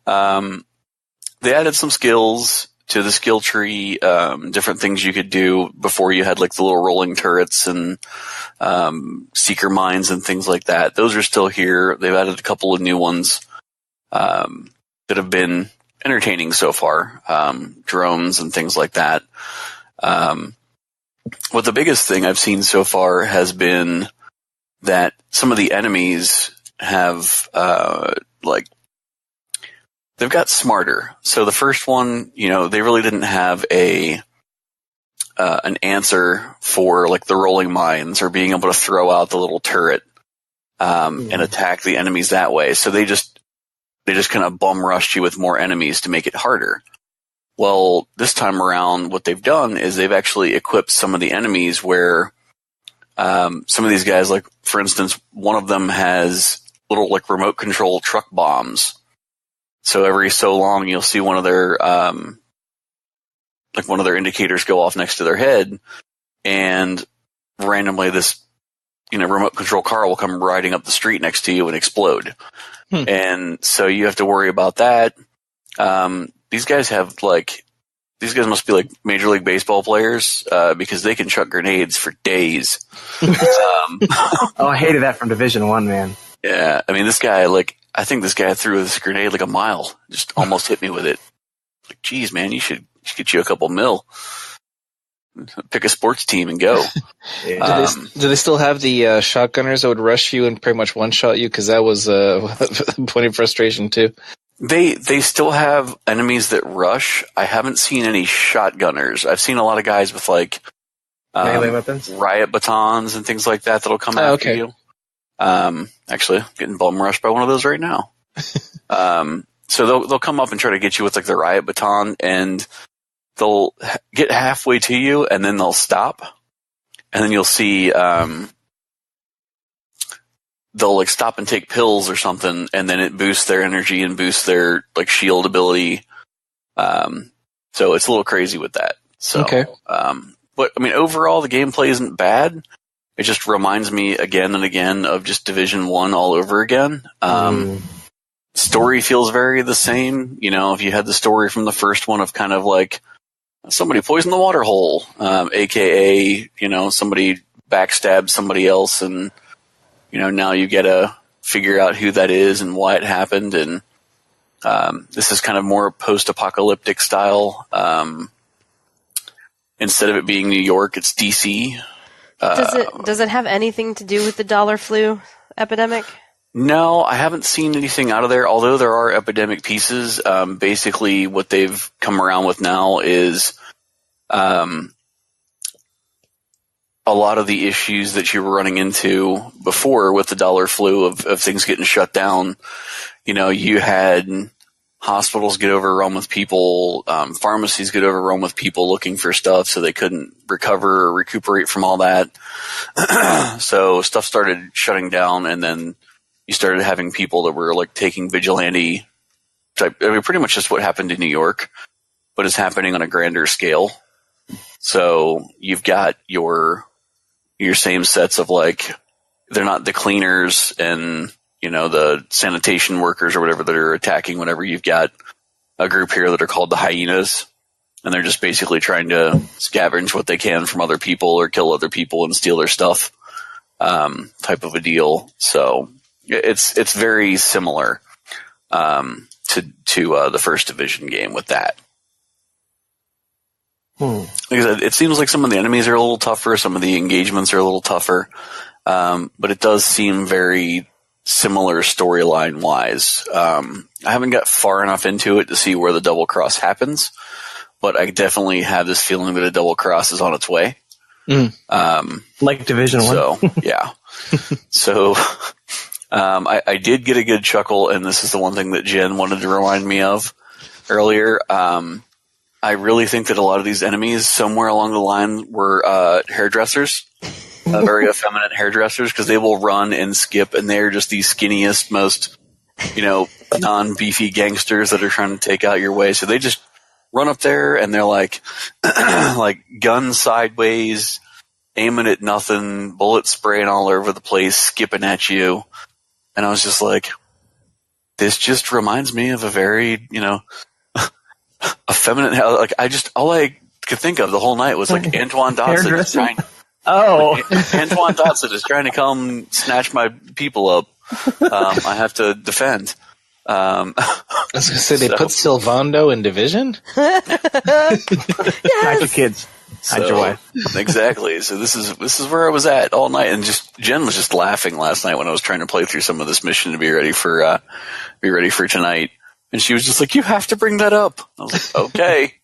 They added some skills to the skill tree, different things you could do. Before, you had like the little rolling turrets and seeker mines and things like that. Those are still here. They've added a couple of new ones that have been entertaining so far, drones and things like that. But the biggest thing I've seen so far has been that some of the enemies have they've got smarter. So the first one, they really didn't have an answer for like the rolling mines or being able to throw out the little turret and attack the enemies that way. So they just kind of bum rushed you with more enemies to make it harder. Well, this time around, what they've done is they've actually equipped some of the enemies where some of these guys, like for instance, one of them has little like remote control truck bombs. So every so long, you'll see one of their indicators go off next to their head, and randomly this, remote control car will come riding up the street next to you and explode. And so you have to worry about that. These guys must be like Major League Baseball players, because they can chuck grenades for days. I hated that from Division 1, man. Yeah, I mean, this guy, I think this guy threw this grenade like a mile, just almost hit me with it. Like, geez, man, you should get you a couple mil. Pick a sports team and go. Do they still have the shotgunners that would rush you and pretty much one-shot you? Because that was a point of frustration, too. They still have enemies that rush. I haven't seen any shotgunners. I've seen a lot of guys with, melee weapons? Riot batons and things like that that'll come after you. Actually, getting bum rushed by one of those right now. So they'll come up and try to get you with the riot baton, and they'll get halfway to you, and then they'll stop, and then you'll see they'll stop and take pills or something, and then it boosts their energy and boosts their shield ability. So it's a little crazy with that. So, okay. But I mean, overall, the gameplay isn't bad. it just reminds me again and again of just Division 1 all over again. Story feels very the same. You know, if you had the story from the first one of kind of like somebody poisoned the water hole, aka, you know, somebody backstabbed somebody else, and, you know, now you get to figure out who that is and why it happened. And this is kind of more post-apocalyptic style. Instead of it being New York, it's DC. Does it have anything to do with the dollar flu epidemic? No, I haven't seen anything out of there, although there are epidemic pieces. Basically, what they've come around with now is a lot of the issues that you were running into before with the dollar flu of things getting shut down. You know, you had hospitals get overrun with people, pharmacies get overrun with people looking for stuff, so they couldn't recover or recuperate from all that. So stuff started shutting down, and then you started having people that were like taking vigilante type. I mean, pretty much just what happened in New York, but it's happening on a grander scale. So you've got your same sets of like, they're not the cleaners and, you know, the sanitation workers or whatever that are attacking whenever. You've got a group here that are called the hyenas, and they're just basically trying to scavenge what they can from other people or kill other people and steal their stuff, type of a deal. So it's very similar to the first Division game with that. Like I said, it seems like some of the enemies are a little tougher, some of the engagements are a little tougher, but it does seem very similar storyline wise. I haven't got far enough into it to see where the double cross happens, but I definitely have this feeling that a double cross is on its way. Like Division 1. So, yeah. So, I did get a good chuckle, and this is the one thing that Jen wanted to remind me of earlier. I really think that a lot of these enemies somewhere along the line were hairdressers, very effeminate hairdressers, because they will run and skip, and they're just the skinniest, most, you know, non-beefy gangsters that are trying to take out your way. So they just run up there, and they're like, like gun sideways, aiming at nothing, bullets spraying all over the place, skipping at you. And I was just like, this just reminds me of a very, you know, effeminate, like all I could think of the whole night was like Antoine Dotson is trying. Antoine Dotson is trying to come snatch my people up. I have to defend. I was going to say they put Sylvando in Division. Hide your kids. Hide your wife. Exactly. So this is where I was at all night, and just Jen was just laughing last night when I was trying to play through some of this mission to be ready for tonight. And she was just like, "You have to bring that up." I was like, "Okay,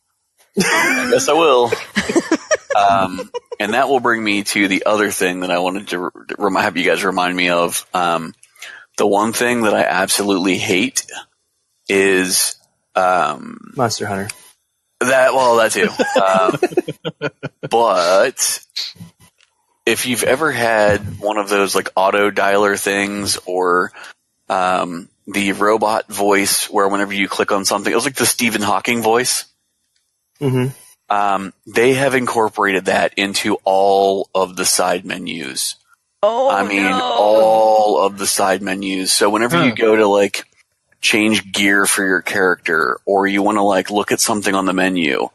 I guess I will." And that will bring me to the other thing that I wanted to have you guys remind me of. The one thing that I absolutely hate is Monster Hunter. That too. But if you've ever had one of those like auto dialer things, or the robot voice where whenever you click on something, it was like the Stephen Hawking voice. Mm-hmm. They have incorporated that into all of the side menus. All of the side menus. So whenever you go to like change gear for your character, or you want to like look at something on the menu,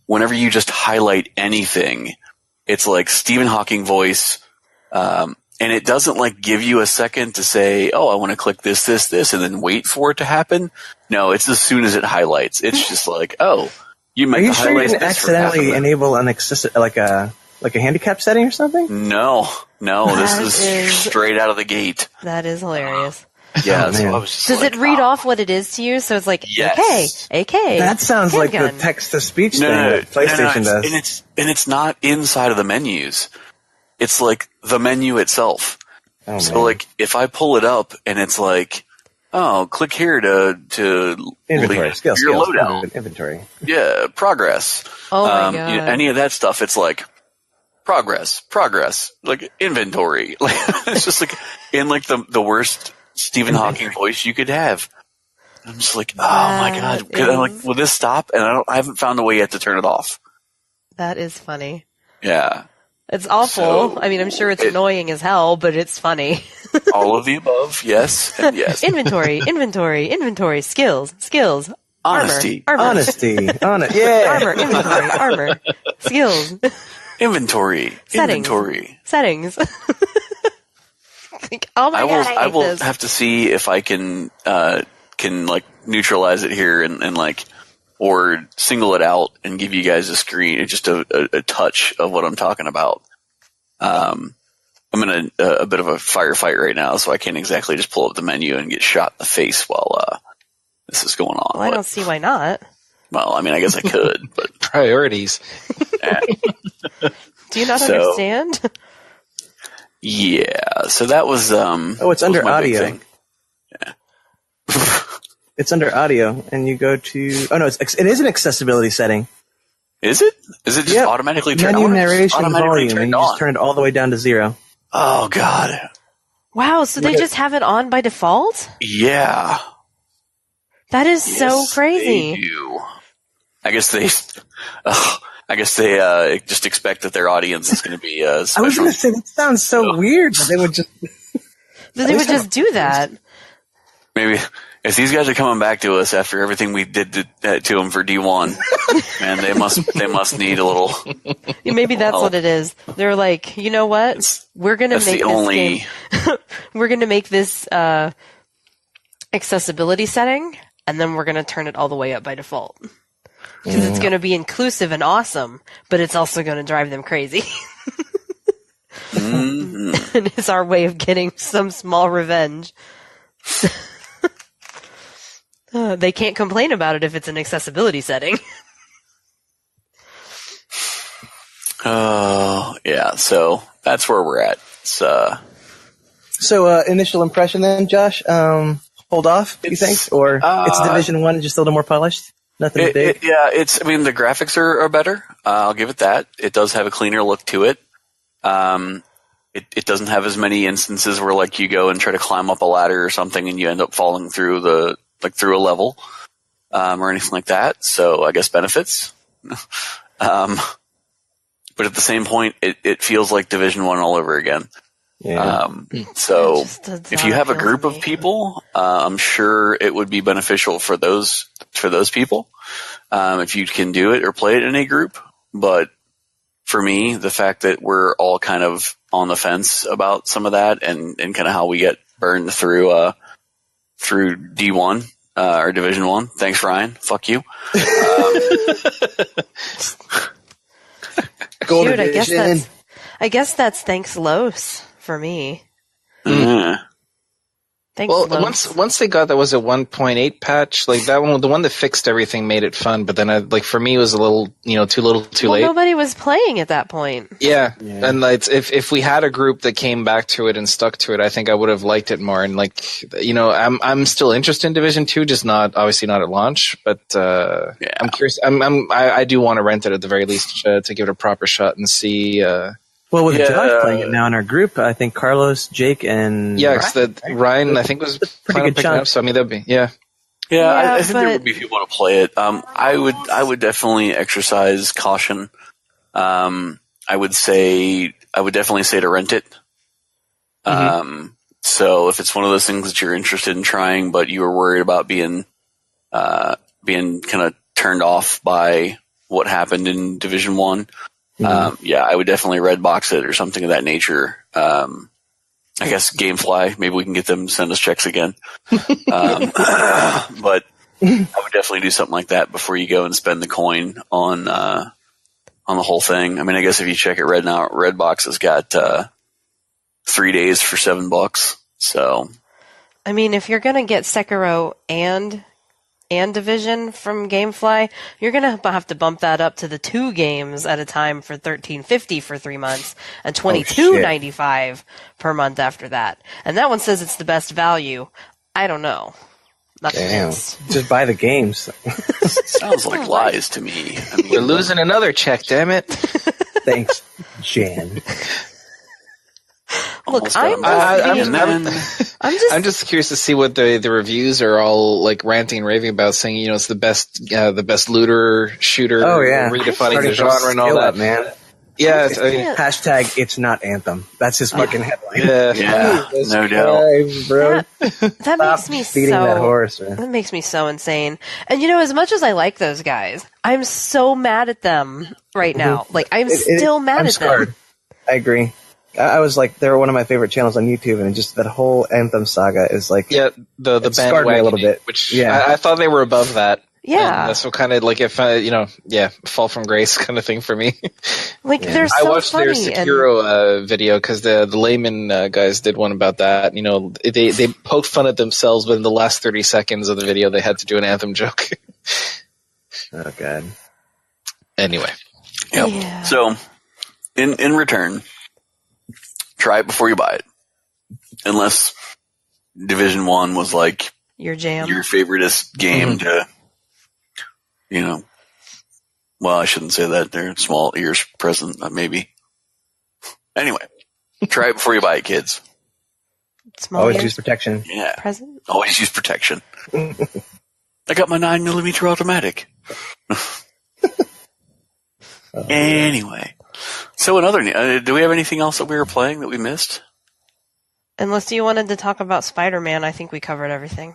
whenever you just highlight anything, it's like Stephen Hawking voice. And it doesn't like give you a second to say, "Oh, I want to click this, and then wait for it to happen." No, it's as soon as it highlights. It's just like, "Oh, you might." Are you sure you didn't accidentally enable an like a handicap setting or something? No. This is straight out of the gate. That is hilarious. Yeah. So I was just Does it read off what it is to you? So it's like, yes. AK. That sounds like the text-to-speech thing that PlayStation does. And it's not inside of the menus. It's like the menu itself. So like if I pull it up and it's like, oh, click here to inventory, skills, your loadout. Inventory. Yeah, progress. Oh my God. Any of that stuff, it's like progress, like inventory. Like it's just like in like the worst Stephen Hawking voice you could have. I'm just like, oh my God. I'm like, will this stop? And I haven't found a way yet to turn it off. That is funny. Yeah. It's awful. I mean, I'm sure it's annoying as hell, but it's funny. All of the above, yes, and yes. Inventory, skills. Honesty. Armor. Honesty. Yeah. Armor, inventory, armor. Skills. Inventory. Settings. Like, oh my God, I will this. have to see if I can like neutralize it here and like, or single it out and give you guys a screen, just a touch of what I'm talking about. I'm in a bit of a firefight right now, so I can't exactly just pull up the menu and get shot in the face while this is going on. Well, I don't see why not. Well, I mean, I guess I could, but priorities. Do you not understand? Yeah. So that was it's under audio. Thing. Yeah. It's under audio, and you go to. Oh no, it is an accessibility setting. Is it? Is it just automatically turned on? Menu narration volume, and you just turn it all the way down to 0. Oh God! Wow, so they just have it on by default? Yeah. That is so crazy. They do. I guess they just expect that their audience is going to be special. I was going to say that sounds so weird, but they would just. They would just do that. Maybe if these guys are coming back to us after everything we did to them for D1, man, they must need a little. Maybe that's what it is. They're like, you know what? We're gonna make this game. We're gonna make this accessibility setting, and then we're gonna turn it all the way up by default because it's gonna be inclusive and awesome, but it's also gonna drive them crazy. And it's our way of getting some small revenge. They can't complain about it if it's an accessibility setting. Oh, yeah. So that's where we're at. So initial impression then, Josh? Hold off, you think? Or it's Division 1 just a little more polished? Nothing big? I mean, the graphics are better. I'll give it that. It does have a cleaner look to it. It doesn't have as many instances where like you go and try to climb up a ladder or something and you end up falling through through a level, or anything like that. So I guess benefits. But at the same point, it feels like Division 1 all over again. Yeah. So if you have a group of people, I'm sure it would be beneficial for those people. If you can do it or play it in a group. But for me, the fact that we're all kind of on the fence about some of that and kind of how we get burned through D1, or Division 1. Thanks, Ryan. Fuck you. Shoot, I guess that's thanks Los for me. Thanks, well, Los. once they got that was a 1.8 patch, like that one, the one that fixed everything made it fun. But then, for me, it was a little, too late. Nobody was playing at that point. Yeah. And if we had a group that came back to it and stuck to it, I think I would have liked it more. And I'm still interested in Division 2, just obviously not at launch. But I'm curious. I do want to rent it at the very least to give it a proper shot and see. Well, with Josh playing it now in our group, I think Carlos, Jake, and Ryan, I think was pretty good chunk. Up, so I mean, that'd be Yeah, I think there would be people want to play it. I would definitely exercise caution. I would definitely say to rent it. So if it's one of those things that you're interested in trying, but you were worried about being kind of turned off by what happened in Division 1. I would definitely red box it or something of that nature. I guess Gamefly, maybe we can get them to send us checks again. But I would definitely do something like that before you go and spend the coin on the whole thing. I mean, I guess if you check it right now, Redbox has got 3 days for $7. So, I mean, if you're gonna get Sekiro and Division from Gamefly, you're gonna have to bump that up to the 2 games at a time for $13.50 for 3 months and $22.95 per month after that. And that one says it's the best value. I don't know. Not convinced. Just buy the games. Sounds like lies to me. I mean, we're losing another check, damn it. Thanks, Jan. Look, I'm just curious to see what the reviews are all like ranting and raving about, saying it's the best looter shooter, redefining the genre and all that, man. Yeah. Hashtag it's not Anthem. That's his fucking headline. Yeah. No doubt. Bro. That makes me beating that horse, man. That makes me so insane. And as much as I like those guys, I'm so mad at them right now. Like I'm still mad at them. I agree. I was like, they were one of my favorite channels on YouTube, and just that whole Anthem saga is like, the scarred me a little bit. Which I thought they were above that. Yeah, and that's what kind of like if fall from grace kind of thing for me. Like they're so I watched funny their Sekiro video because the layman guys did one about that. They poked fun at themselves, but in the last 30 seconds of the video, they had to do an Anthem joke. Oh god. Anyway, Yeah. So, in return, try it before you buy it, unless Division 1 was like your jam, your favoriteest game to. Well, I shouldn't say that. There are small ears present, maybe. Anyway, try it before you buy it, kids. Small Always ears use protection. Yeah. present. Always use protection. I got my 9mm automatic. Anyway. So do we have anything else that we were playing that we missed? Unless you wanted to talk about Spider-Man, I think we covered everything.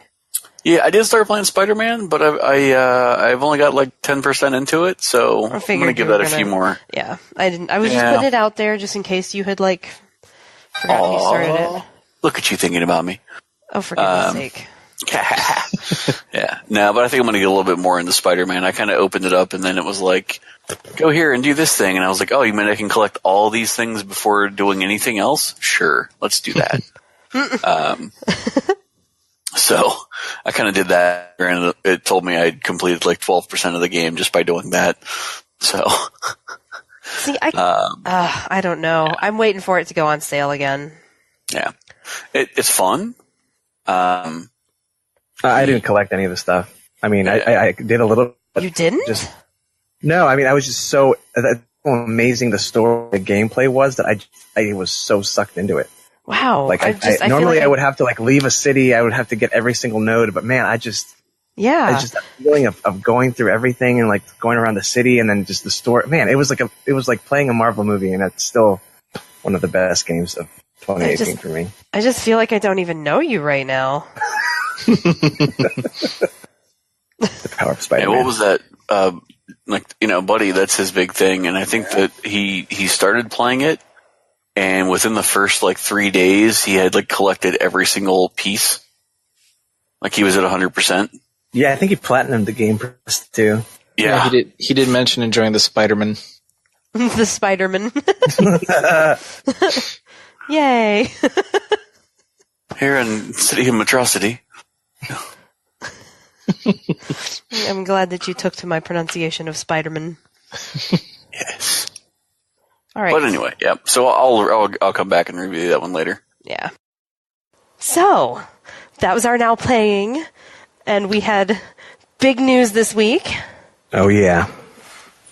Yeah, I did start playing Spider-Man, but I've only got like 10% into it, so I'm going to give that a few more. Yeah, I didn't. I was just putting it out there just in case you had forgotten you started it. Look at you thinking about me. Oh, for goodness sake. Yeah. No, but I think I'm going to get a little bit more into Spider-Man. I kind of opened it up, and then it was like, go here and do this thing. And I was like, oh, you mean I can collect all these things before doing anything else? Sure, let's do that. So I kind of did that, and it told me I'd completed like 12% of the game just by doing that. So, see, I don't know. Yeah. I'm waiting for it to go on sale again. Yeah, it's fun. I didn't collect any of the stuff. I mean, I did a little. You didn't? No, I mean, I was just so amazing the story, the gameplay was that I was so sucked into it. Wow. Like normally I would have to leave a city. I would have to get every single node, but man, I just that feeling of going through everything and going around the city and then just the story. Man, it was like playing a Marvel movie, and it's still one of the best games of 2018 for me. I just feel like I don't even know you right now. The power of Spider-Man. Yeah, what was that? Buddy, that's his big thing, and I think that he started playing it. And within the first 3 days, he had collected every single piece. He was at 100%. Yeah, I think he platinumed the game too. Yeah, he did mention enjoying the Spiderman. The Spiderman. Yay! Here in City of Atrocity. I'm glad that you took to my pronunciation of Spiderman. Yes. All right. But anyway, yeah. So I'll come back and review that one later. Yeah. So that was our now playing, and we had big news this week. Oh yeah.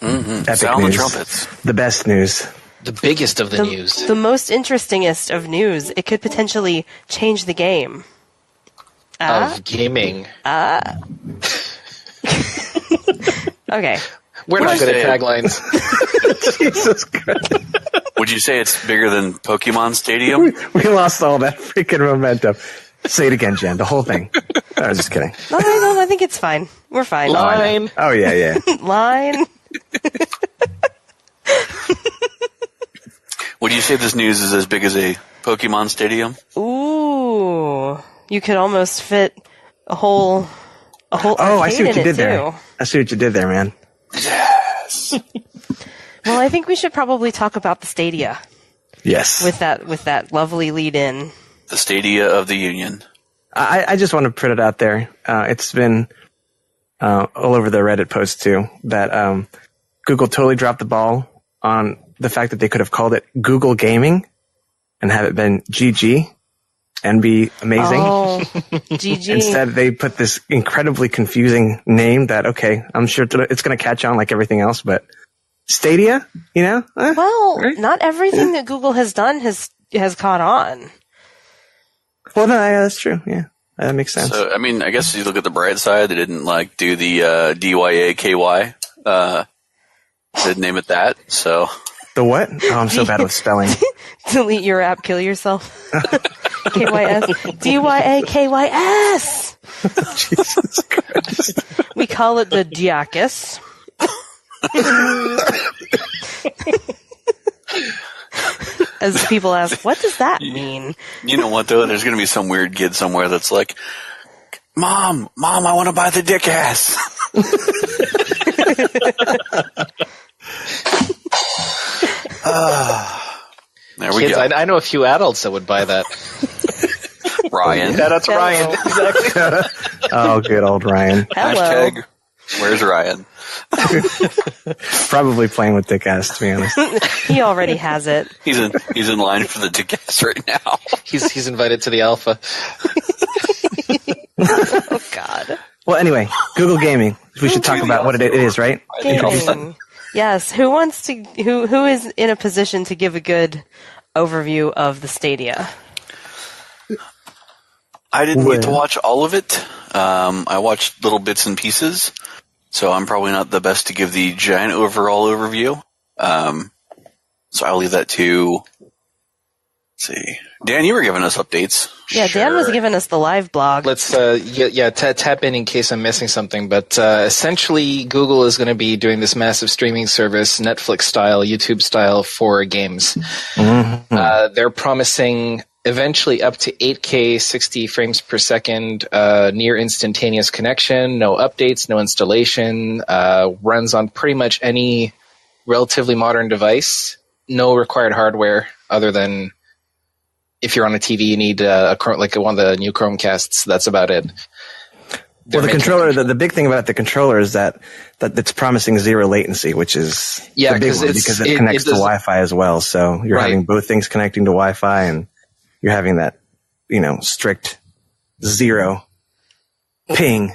Mm-hmm. Sound the trumpets. The best news. The biggest of the news. The most interestingest of news. It could potentially change the game. Of gaming. Okay. We're not good at taglines. Jesus Christ. Would you say it's bigger than Pokemon Stadium? We lost all that freaking momentum. Say it again, Jen. The whole thing. I was just kidding. No, I think it's fine. We're fine. Line. Oh, yeah. Line. Would you say this news is as big as a Pokemon Stadium? Ooh. You could almost fit a whole I see what you did there. Too. I see what you did there, man. Yes. Well, I think we should probably talk about the Stadia. Yes. With that lovely lead in. The Stadia of the Union. I just want to put it out there. It's been all over the Reddit post too that Google totally dropped the ball on the fact that they could have called it Google Gaming and have it been GG and be amazing. Oh, GG. Instead, they put this incredibly confusing name that, okay, I'm sure it's going to catch on like everything else, but Stadia, Well, right? not everything that Google has done has caught on. Well, no, yeah, that's true. Yeah, that makes sense. So, I mean, I guess you look at the bright side, they didn't do the DYAKY. Didn't name it that, so. The what? Oh, I'm so bad with spelling. Delete your app, kill yourself. KYS. DYAKYS. Jesus Christ. We call it the Diakis. As people ask, what does that mean? You know what, though? There's going to be some weird kid somewhere that's like, Mom, I want to buy the dick ass. There we Kids, go. I know a few adults that would buy that. Ryan. Yeah, that's Ryan. Exactly. Oh, good old Ryan. Hello. Hashtag, where's Ryan? Probably playing with dick ass, to be honest. He already has it. He's in line for the dick ass right now. He's invited to the alpha. Oh, God. Well, anyway, Google Gaming. We should talk about what it is, right? Gaming. Yes. Who is in a position to give a good overview of the Stadia? I didn't get to watch all of it. I watched little bits and pieces, so I'm probably not the best to give the giant overall overview. So I'll leave that to... Let's see. Dan, you were giving us updates. Yeah, Sure. Dan was giving us the live blog. Let's tap in case I'm missing something. But essentially, Google is going to be doing this massive streaming service, Netflix style, YouTube style, for games. Mm-hmm. They're promising eventually up to 8K, 60 frames per second, near instantaneous connection, no updates, no installation, runs on pretty much any relatively modern device, no required hardware other than if you're on a TV, you need like one of the new Chromecasts. That's about it. Well, the controller, the big thing about the controller is that it's promising zero latency, which is the big one because it connects to Wi-Fi as well. So you're having both things connecting to Wi-Fi, and you're having that, strict zero ping.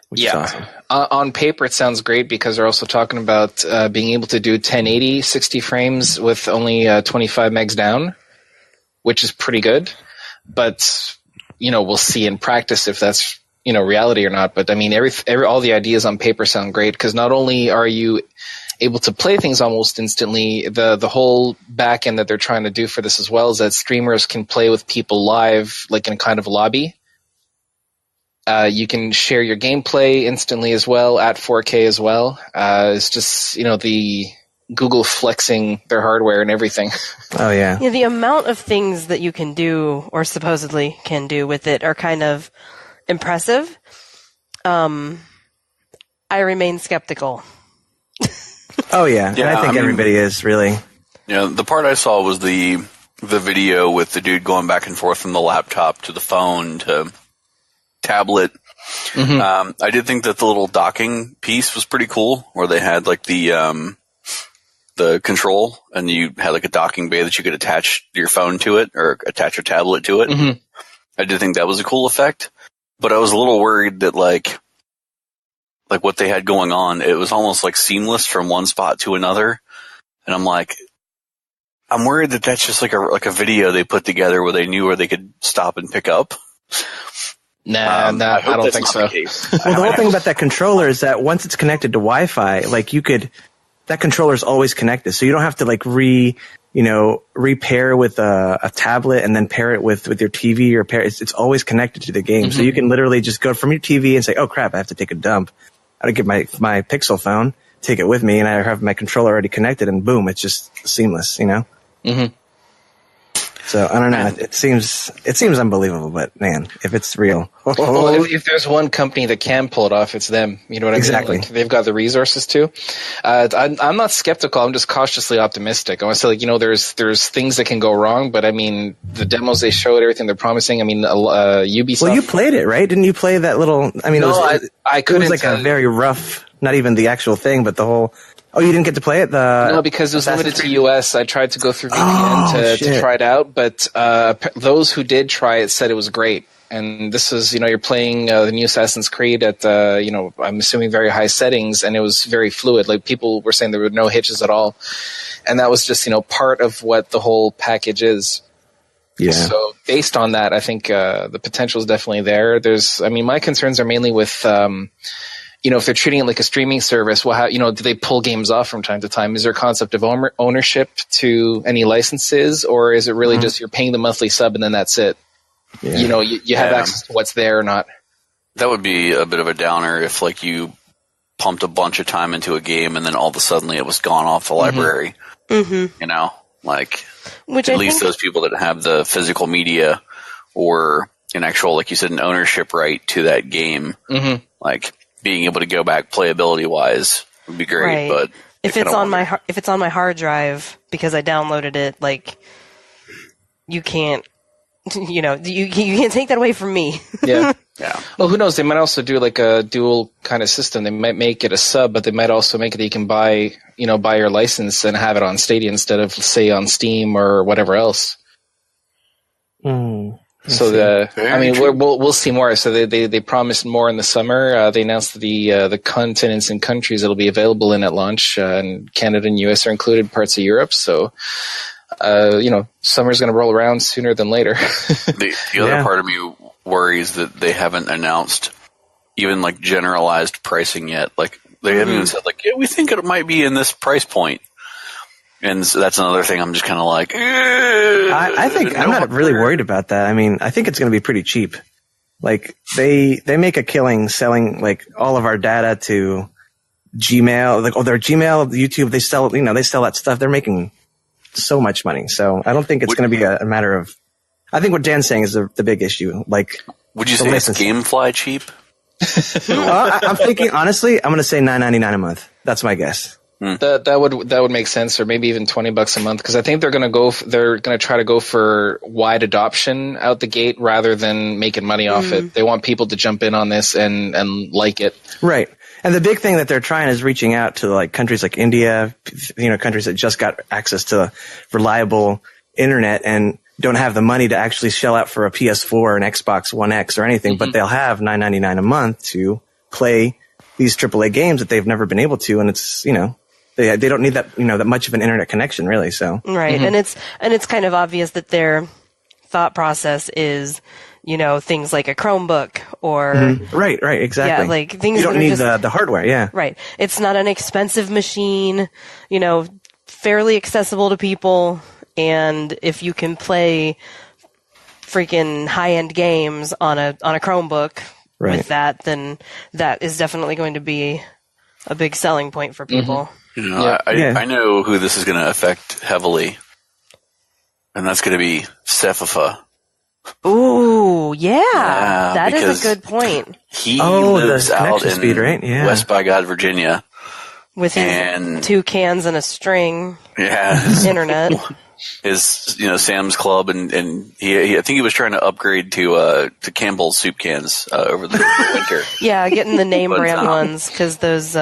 Which is awesome. On paper, it sounds great because they're also talking about being able to do 1080, 60 frames with only 25 megs down, which is pretty good. But, we'll see in practice if that's, reality or not. But I mean, all the ideas on paper sound great because not only are you able to play things almost instantly, the whole back end that they're trying to do for this as well is that streamers can play with people live, like in kind of a lobby. You can share your gameplay instantly as well at 4K as well. It's just, the Google flexing their hardware and everything. Oh, yeah. Yeah, the amount of things that you can do or supposedly can do with it are kind of impressive. I remain skeptical. Oh, yeah. And I think everybody is, really. Yeah, the part I saw was the video with the dude going back and forth from the laptop to the phone to tablet. Mm-hmm. I did think that the little docking piece was pretty cool, where they had like the control, and you had like a docking bay that you could attach your phone to it or attach your tablet to it. Mm-hmm. I did think that was a cool effect, but I was a little worried that like what they had going on, it was almost like seamless from one spot to another, and I'm worried that that's just like a video they put together where they knew where they could stop and pick up. Nah, I don't think so. Well, the whole thing about that controller is that once it's connected to Wi-Fi, like that controller is always connected, so you don't have to like repair with a tablet and then pair it with your TV or it's always connected to the game. Mm-hmm. So you can literally just go from your TV and say, "Oh crap, I have to take a dump. I gotta get my Pixel phone, take it with me, and I have my controller already connected, and boom, it's just seamless, Mm-hmm. So I don't know. It seems unbelievable, but man, if it's real, well, if there's one company that can pull it off, it's them. You know what I mean? Exactly. Like, they've got the resources to. I'm not skeptical. I'm just cautiously optimistic. I want to say, there's things that can go wrong, but I mean, the demos they showed, everything they're promising. I mean, Ubisoft. Well, you played it, right? Didn't you play that little? I mean, no, I couldn't. It was like a very rough, not even the actual thing, but the whole. Oh, you didn't get to play it? No, because it was limited to US. I tried to go through VPN to try it out, but those who did try it said it was great. And this is, you're playing the new Assassin's Creed at, I'm assuming very high settings, and it was very fluid. Like, people were saying there were no hitches at all. And that was just, part of what the whole package is. Yeah. So based on that, I think the potential is definitely there. My concerns are mainly with if they're treating it like a streaming service, well, how, do they pull games off from time to time? Is there a concept of ownership to any licenses, or is it really just you're paying the monthly sub and then that's it? Yeah. You have access to what's there or not. That would be a bit of a downer if, like, you pumped a bunch of time into a game and then all of a sudden it was gone off the library. Which at least those people that have the physical media or an actual, like you said, an ownership right to that game, like being able to go back playability wise would be great. Right. But if it's on my hard drive because I downloaded it, like, you can't, you can't take that away from me. Yeah. Well, who knows? They might also do like a dual kind of system. They might make it a sub, but they might also make it that you can buy your license and have it on Stadia instead of, say, on Steam or whatever else. So we'll see more. So they promised more in the summer. They announced the continents and countries that'll be available in at launch, and Canada and US are included, parts of Europe. So summer's going to roll around sooner than later. The other part of me worries that they haven't announced even like generalized pricing yet. Like they haven't even said like, yeah, we think it might be in this price point. And so that's another thing I'm just kind of like, I think I'm not really worried about that. I mean, I think it's going to be pretty cheap. Like they make a killing selling like all of our data to Gmail, like their Gmail, YouTube, they sell that stuff. They're making so much money. So I don't think it's going to be a matter of, I think what Dan's saying is the big issue. Like, would you say it's GameFly cheap? I'm thinking, honestly, I'm going to say $9.99 a month. That's my guess. That would make sense, or maybe even $20 a month, because I think they're going to try to go for wide adoption out the gate rather than making money off it. They want people to jump in on this and like it. Right. And the big thing that they're trying is reaching out to like countries like India, countries that just got access to reliable internet and don't have the money to actually shell out for a PS4 or an Xbox One X or anything, but they'll have $9.99 a month to play these AAA games that they've never been able to, and it's they don't need that that much of an internet connection really. So right, and it's kind of obvious that their thought process is things like a Chromebook or right, exactly. Yeah, like things you don't need the hardware. Yeah, right. It's not an expensive machine, fairly accessible to people. And if you can play freaking high-end games on a Chromebook with that, then that is definitely going to be a big selling point for people. I know who this is going to affect heavily, and that's going to be Sephifa. Ooh, yeah, that is a good point. He lives out in speed, right? West by God, Virginia, with his 2 cans and a string. Internet. His Sam's Club, and he I think he was trying to upgrade to Campbell's soup cans over the winter. Yeah, getting the name brand ones because those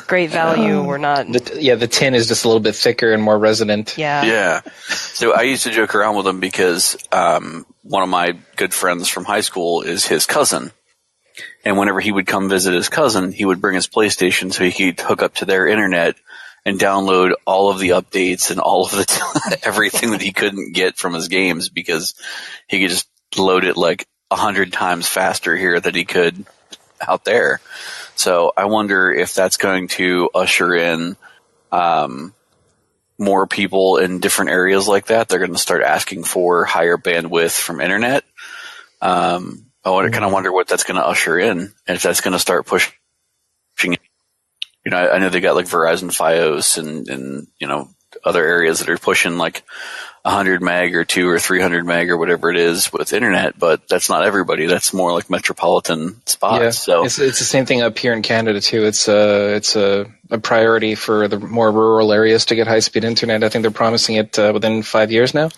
Great Value were not. The tin is just a little bit thicker and more resonant. Yeah. So I used to joke around with him because one of my good friends from high school is his cousin. And whenever he would come visit his cousin, he would bring his PlayStation so he could hook up to their internet and download all of the updates and all of the everything that he couldn't get from his games, because he could just load it like 100 times faster here than he could out there. So I wonder if that's going to usher in more people in different areas like that. They're going to start asking for higher bandwidth from internet. I kind of wonder what that's going to usher in, and if that's going to start pushing. I know they got like Verizon Fios and other areas that are pushing like 100 meg or 200 or 300 meg or whatever it is with internet, but that's not everybody. That's more like metropolitan spots. Yeah, so it's the same thing up here in Canada too. It's a priority for the more rural areas to get high speed internet. I think they're promising it within 5 years now.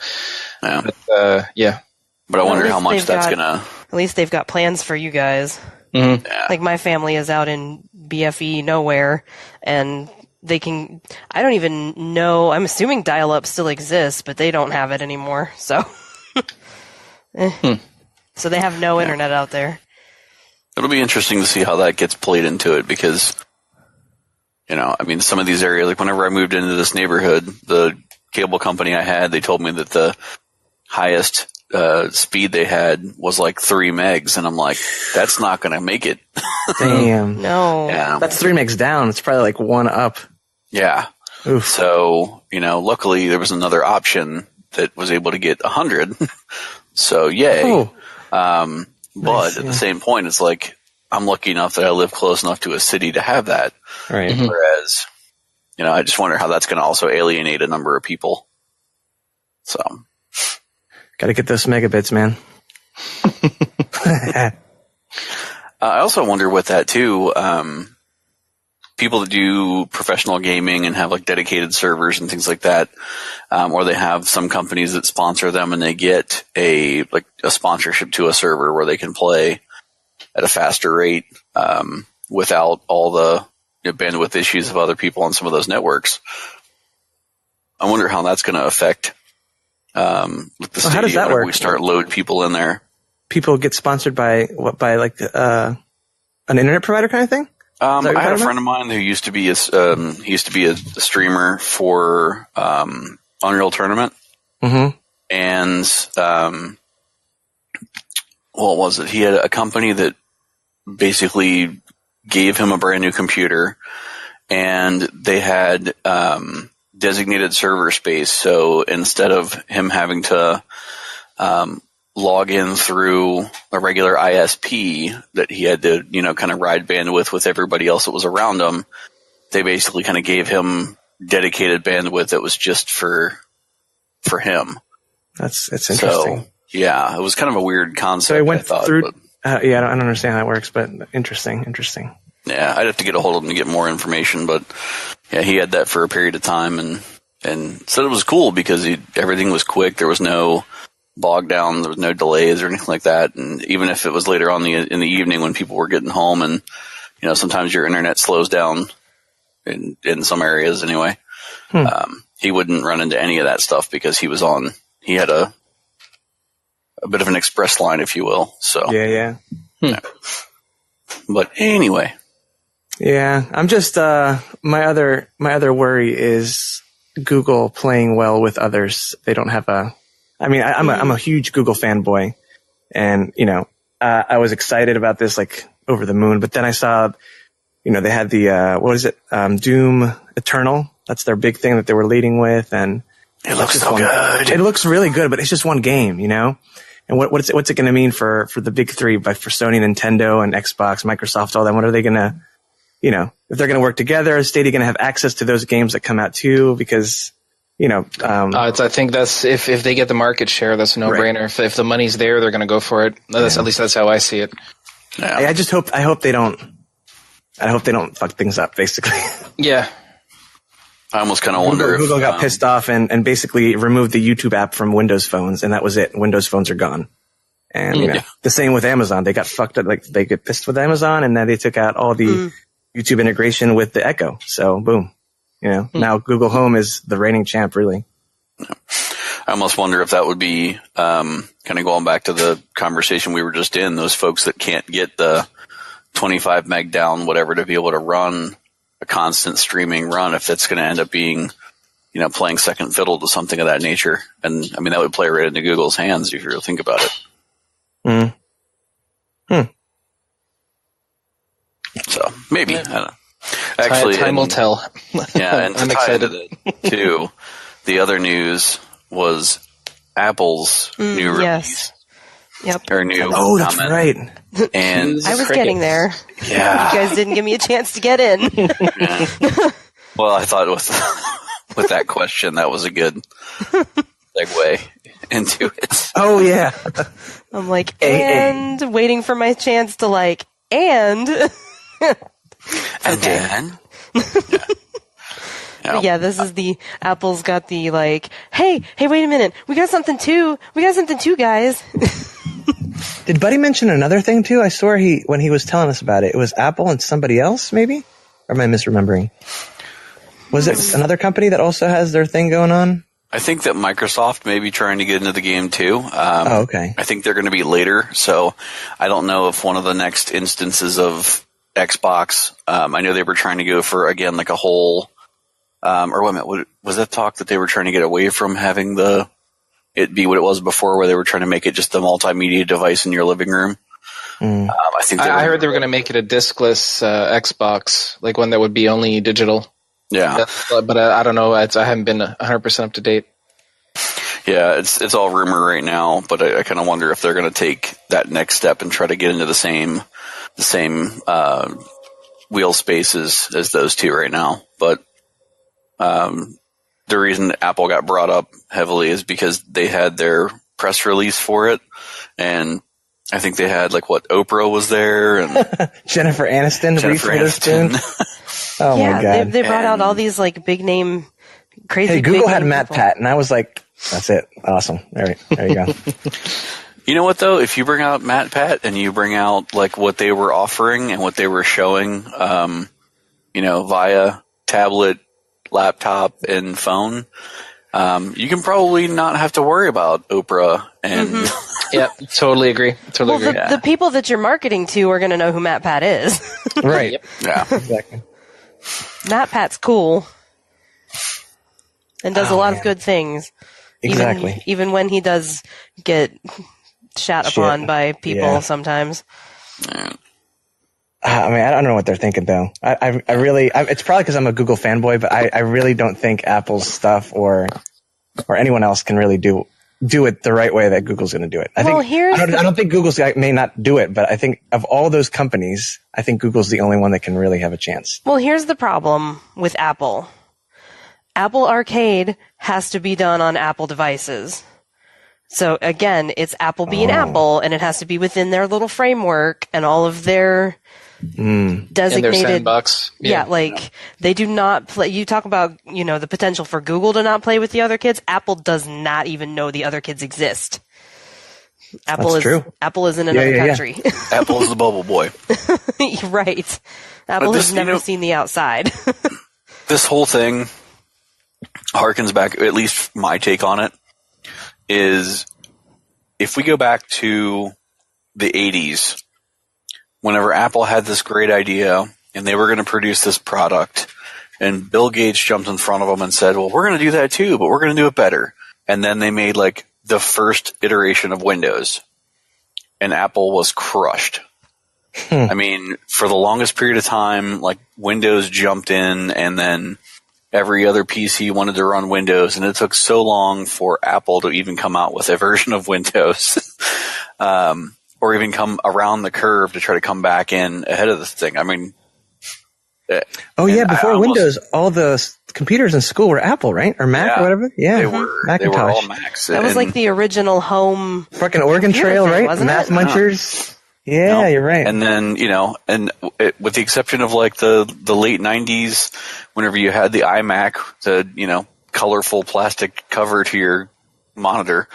Yeah. But I wonder how much that's gonna. At least they've got plans for you guys. Mm-hmm. Yeah. Like my family is out in BFE nowhere, and they can. I don't even know. I'm assuming dial-up still exists, but they don't have it anymore. So, so they have no internet out there. It'll be interesting to see how that gets played into it, because, some of these areas, like whenever I moved into this neighborhood, the cable company I had, they told me that the highest speed they had was like 3 megs, and I'm like, that's not going to make it. Damn. No. Yeah. That's 3 megs down. It's probably like 1 up. Yeah. Oof. So, luckily there was another option that was able to get 100. So, yay. Oh. But Nice, at the same point, it's like, I'm lucky enough that I live close enough to a city to have that. Right. Whereas, I just wonder how that's going to also alienate a number of people. So. Got to get those megabits, man. I also wonder with that too, people that do professional gaming and have like dedicated servers and things like that, or they have some companies that sponsor them and they get a sponsorship to a server where they can play at a faster rate, without all the bandwidth issues of other people on some of those networks. I wonder how that's going to affect, with the Stadia, how does that work? We start load people in there. People get sponsored by like an internet provider kind of thing? I had a friend of mine who used to be a streamer for Unreal Tournament, and what was it? He had a company that basically gave him a brand new computer, and they had designated server space. So instead of him having to log in through a regular ISP that he had to, kind of ride bandwidth with everybody else that was around him, they basically kind of gave him dedicated bandwidth that was just for him. That's interesting. So, yeah, it was kind of a weird concept. So I went through. But, I don't understand how it works, but interesting. yeah, I'd have to get a hold of him to get more information, but yeah, he had that for a period of time and said it was cool because everything was quick. There was no bog down, there was no delays or anything like that. And even if it was later on in the evening when people were getting home, and sometimes your internet slows down in some areas anyway, he wouldn't run into any of that stuff because he had a bit of an express line, if you will. So yeah. But anyway, yeah, I'm just my other worry is Google playing well with others. They don't have I'm a huge Google fanboy, and I was excited about this, like over the moon. But then I saw, they had the what is it, Doom Eternal? That's their big thing that they were leading with, and it looks so good. It looks really good, but it's just one game, And what's it going to mean for the big three, but for Sony, Nintendo, and Xbox, Microsoft, all that? What are they going to, if they're going to work together? Is Stadia going to have access to those games that come out too? Because I think that's if they get the market share, that's a no-brainer. Right. If the money's there, they're going to go for it. At least that's how I see it. Yeah. I hope they don't fuck things up, basically. Yeah. I almost kind of wonder Google got pissed off and basically removed the YouTube app from Windows phones, and that was it. Windows phones are gone. And the same with Amazon. They got fucked up, like they get pissed with Amazon, and then they took out all the YouTube integration with the Echo. So boom. Now Google Home is the reigning champ, really. I almost wonder if that would be kind of going back to the conversation we were just in, those folks that can't get the 25 meg down, whatever, to be able to run a constant streaming run, if that's going to end up being, playing second fiddle to something of that nature. And that would play right into Google's hands if you really think about it. So maybe, I don't know. Actually, time will tell. Yeah, and I'm excited. Too, the other news was Apple's new release. Yep. Or new that's right. And I was getting there. Yeah. You guys didn't give me a chance to get in. Yeah. Well, I thought with that question, that was a good segue into it. Oh, yeah. I'm like, and waiting for my chance to and then. Yeah, this is the Apple's got the hey, wait a minute. We got something too, guys. Did Buddy mention another thing too? I swear when he was telling us about it, it was Apple and somebody else, maybe? Or am I misremembering? Was it another company that also has their thing going on? I think that Microsoft may be trying to get into the game too. Okay. I think they're going to be later, so I don't know if one of the next instances of Xbox, I know they were trying to go for, again, like a whole, or wait a minute, was that talk that they were trying to get away from having the it be what it was before, where they were trying to make it just a multimedia device in your living room. I heard they were going to make it a discless Xbox, like one that would be only digital. Yeah, but I don't know. I haven't been 100% up to date. Yeah, it's all rumor right now, but I kind of wonder if they're going to take that next step and try to get into the same wheel spaces as those two right now. But the reason Apple got brought up heavily is because they had their press release for it, and I think they had Oprah was there and Jennifer Aniston, Reese Witherspoon. Oh my God! They brought out all these big name, crazy. Hey, Google had Matt Pat, and I was like, "That's it, awesome." There you go. You know what though? If you bring out Matt Pat and you bring out what they were offering and what they were showing, via tablet, laptop, and phone, you can probably not have to worry about Oprah and. Yeah, totally agree. Agree. The people that you're marketing to are going to know who Matt Pat is. Right. Yep. Yeah. Exactly. Matt Pat's cool and does a lot of good things. Exactly. Even when he does get shat upon by people sometimes. Yeah. I mean, I don't know what they're thinking though. I really, it's probably because I'm a Google fanboy, but I really don't think Apple's stuff or anyone else can really do it the right way that Google's going to do it. I don't think Google's may not do it, but I think of all those companies, I think Google's the only one that can really have a chance. Well, here's the problem with Apple. Apple Arcade has to be done on Apple devices. So again, it's Apple being Apple, and it has to be within their little framework and all of their designated in their sandbox. Yeah, they do not play. You talk about, the potential for Google to not play with the other kids. Apple does not even know the other kids exist. Apple is in another country. Apple is the bubble boy. Right. Apple has never seen the outside. This whole thing harkens back, at least my take on it, is if we go back to the 80s, whenever Apple had this great idea and they were going to produce this product, and Bill Gates jumped in front of them and said, well, we're going to do that too, but we're going to do it better. And then they made the first iteration of Windows, and Apple was crushed. I mean, for the longest period of time, Windows jumped in, and then every other PC wanted to run Windows, and it took so long for Apple to even come out with a version of Windows. Or even come around the curve to try to come back in ahead of this thing. I mean, before Windows, all the computers in school were Apple, right, or Mac or whatever. Yeah, they were. They were all Macs. That was the original home. Fucking Oregon Trail, right? Math Munchers. Yeah, you're right. And then with the exception of the late '90s, whenever you had the iMac, the colorful plastic cover to your monitor.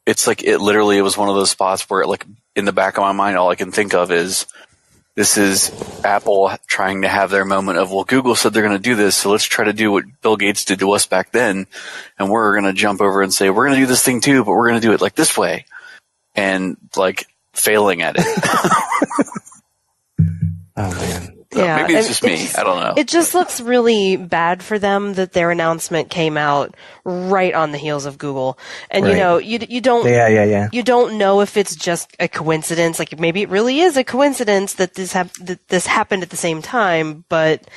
It's it literally was one of those spots where in the back of my mind, all I can think of is this is Apple trying to have their moment of, well, Google said they're going to do this, so let's try to do what Bill Gates did to us back then, and we're going to jump over and say, we're going to do this thing too, but we're going to do it this way, and failing at it. Oh man. Yeah, maybe it's just me. I don't know. It just looks really bad for them that their announcement came out right on the heels of Google, and you don't. Yeah. You don't know if it's just a coincidence. Maybe it really is a coincidence that this happened at the same time, but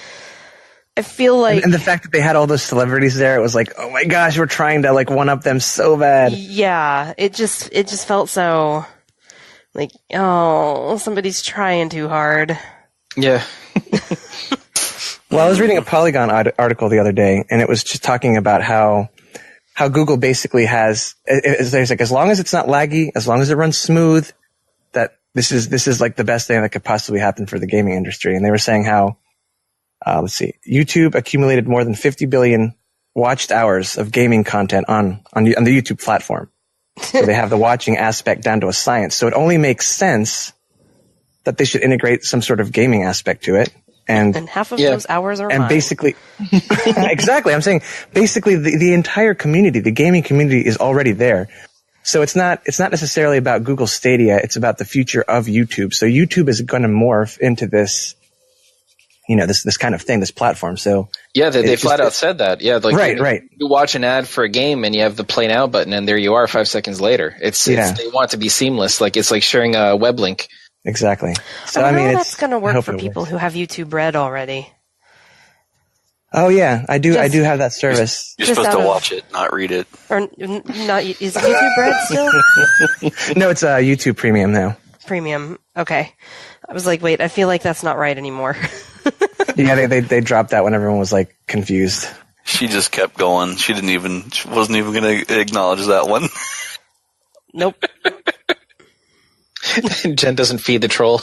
I feel and the fact that they had all those celebrities there, it was oh my gosh, we're trying to one up them so bad. Yeah, it just felt so somebody's trying too hard. Yeah. Well, I was reading a Polygon article the other day, and it was just talking about how Google basically has, as long as it's not laggy, as long as it runs smooth, that this is the best thing that could possibly happen for the gaming industry. And they were saying how, YouTube accumulated more than 50 billion watched hours of gaming content on the YouTube platform. So they have the watching aspect down to a science. So it only makes sense that they should integrate some sort of gaming aspect to it. And half of those hours are mine. Basically, exactly. I'm saying basically the entire community, the gaming community, is already there. So it's not necessarily about Google Stadia. It's about the future of YouTube. So YouTube is going to morph into this this kind of thing, this platform. So yeah, they flat out said that. Yeah, like right. You watch an ad for a game and you have the play now button, and there you are 5 seconds later. It's they want it to be seamless, like it's like sharing a web link. Exactly. So I mean, that's going to work for people who have YouTube Red already. Oh yeah, I do. I do have that service. You're supposed to watch it, not read it. Or not? Is YouTube Red still? No, it's YouTube Premium now. Premium. Okay. I was like, wait, I feel like that's not right anymore. Yeah, they dropped that when everyone was like confused. She just kept going. She wasn't even going to acknowledge that one. Nope. Jen doesn't feed the troll.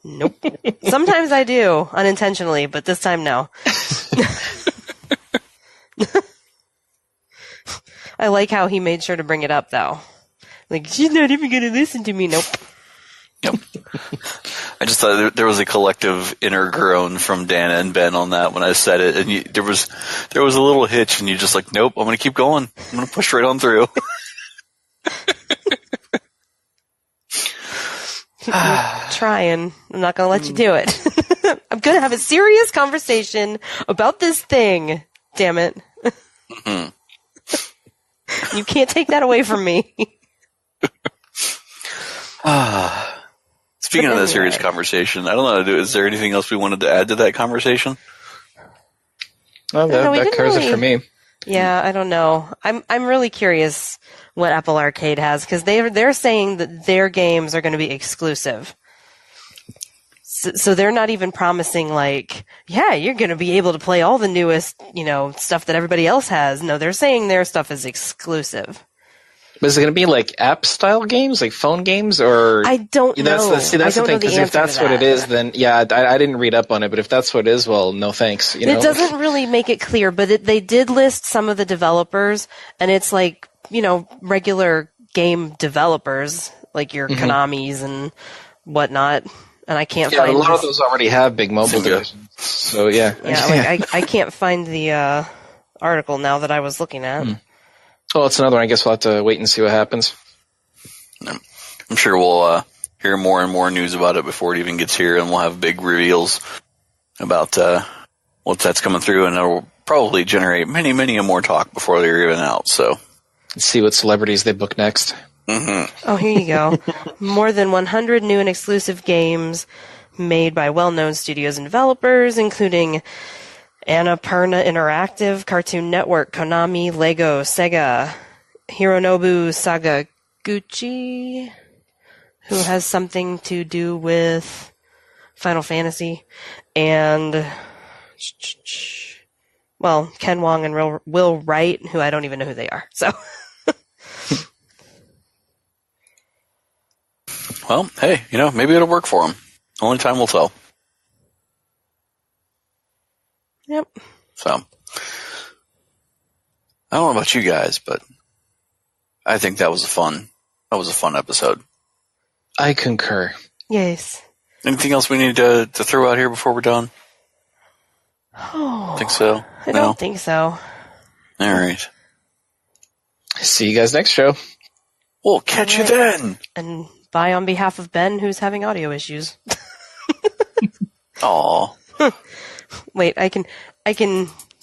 Nope. Sometimes I do, unintentionally, but this time no. I like how he made sure to bring it up, though. Like, she's not even going to listen to me. Nope. Yep. I just thought there was a collective inner groan from Dana and Ben on that when I said it, and there was a little hitch, and you're just like, nope, I'm going to keep going. I'm going to push right on through. Trying. I'm not going to let you do it. I'm going to have a serious conversation about this thing. Damn it. Mm-hmm. You can't take that away from me. Speaking of that serious conversation, I don't know how to do it. Is there anything else we wanted to add to that conversation? Well, that covers it for me. Yeah, I don't know. I'm really curious what Apple Arcade has, because they're saying that their games are going to be exclusive. So they're not even promising like, yeah, you're going to be able to play all the newest, stuff that everybody else has. No, they're saying their stuff is exclusive. But is it going to be like app-style games, like phone games, or I don't know. That's the thing. Because if that's what it is, then yeah, I didn't read up on it. But if that's what it is, well, no thanks. It doesn't really make it clear, but they did list some of the developers, and it's like regular game developers, like your Konamis and whatnot. And I can't find. A lot of those already have big mobile divisions. So yeah. Yeah, I can't find the article now that I was looking at. Well, it's another one. I guess we'll have to wait and see what happens. I'm sure we'll hear more and more news about it before it even gets here, and we'll have big reveals about what that's coming through, and it'll probably generate many, many more talk before they're even out. So, let's see what celebrities they book next. Mm-hmm. Oh, here you go. More than 100 new and exclusive games made by well-known studios and developers, including Annapurna Interactive, Cartoon Network, Konami, Lego, Sega, Hironobu Sakaguchi, who has something to do with Final Fantasy, and, well, Ken Wong and Will Wright, who I don't even know who they are, so. Well, hey, maybe it'll work for them. Only time will tell. Yep. So, I don't know about you guys, but I think that was a fun episode. I concur. Yes. Anything else we need to throw out here before we're done? Oh, think so? I don't think so. All right. See you guys next show. We'll catch you then. And bye on behalf of Ben, who's having audio issues. Aw. Wait, I can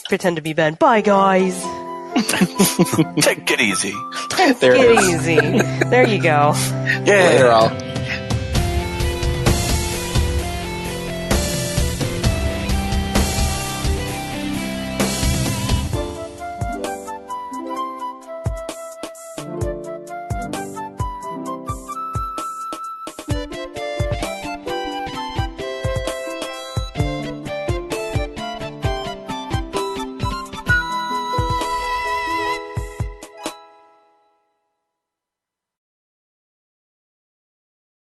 pretend to be Ben. Bye, guys. Take it easy. Take it easy. There you go. Yeah. Later, all.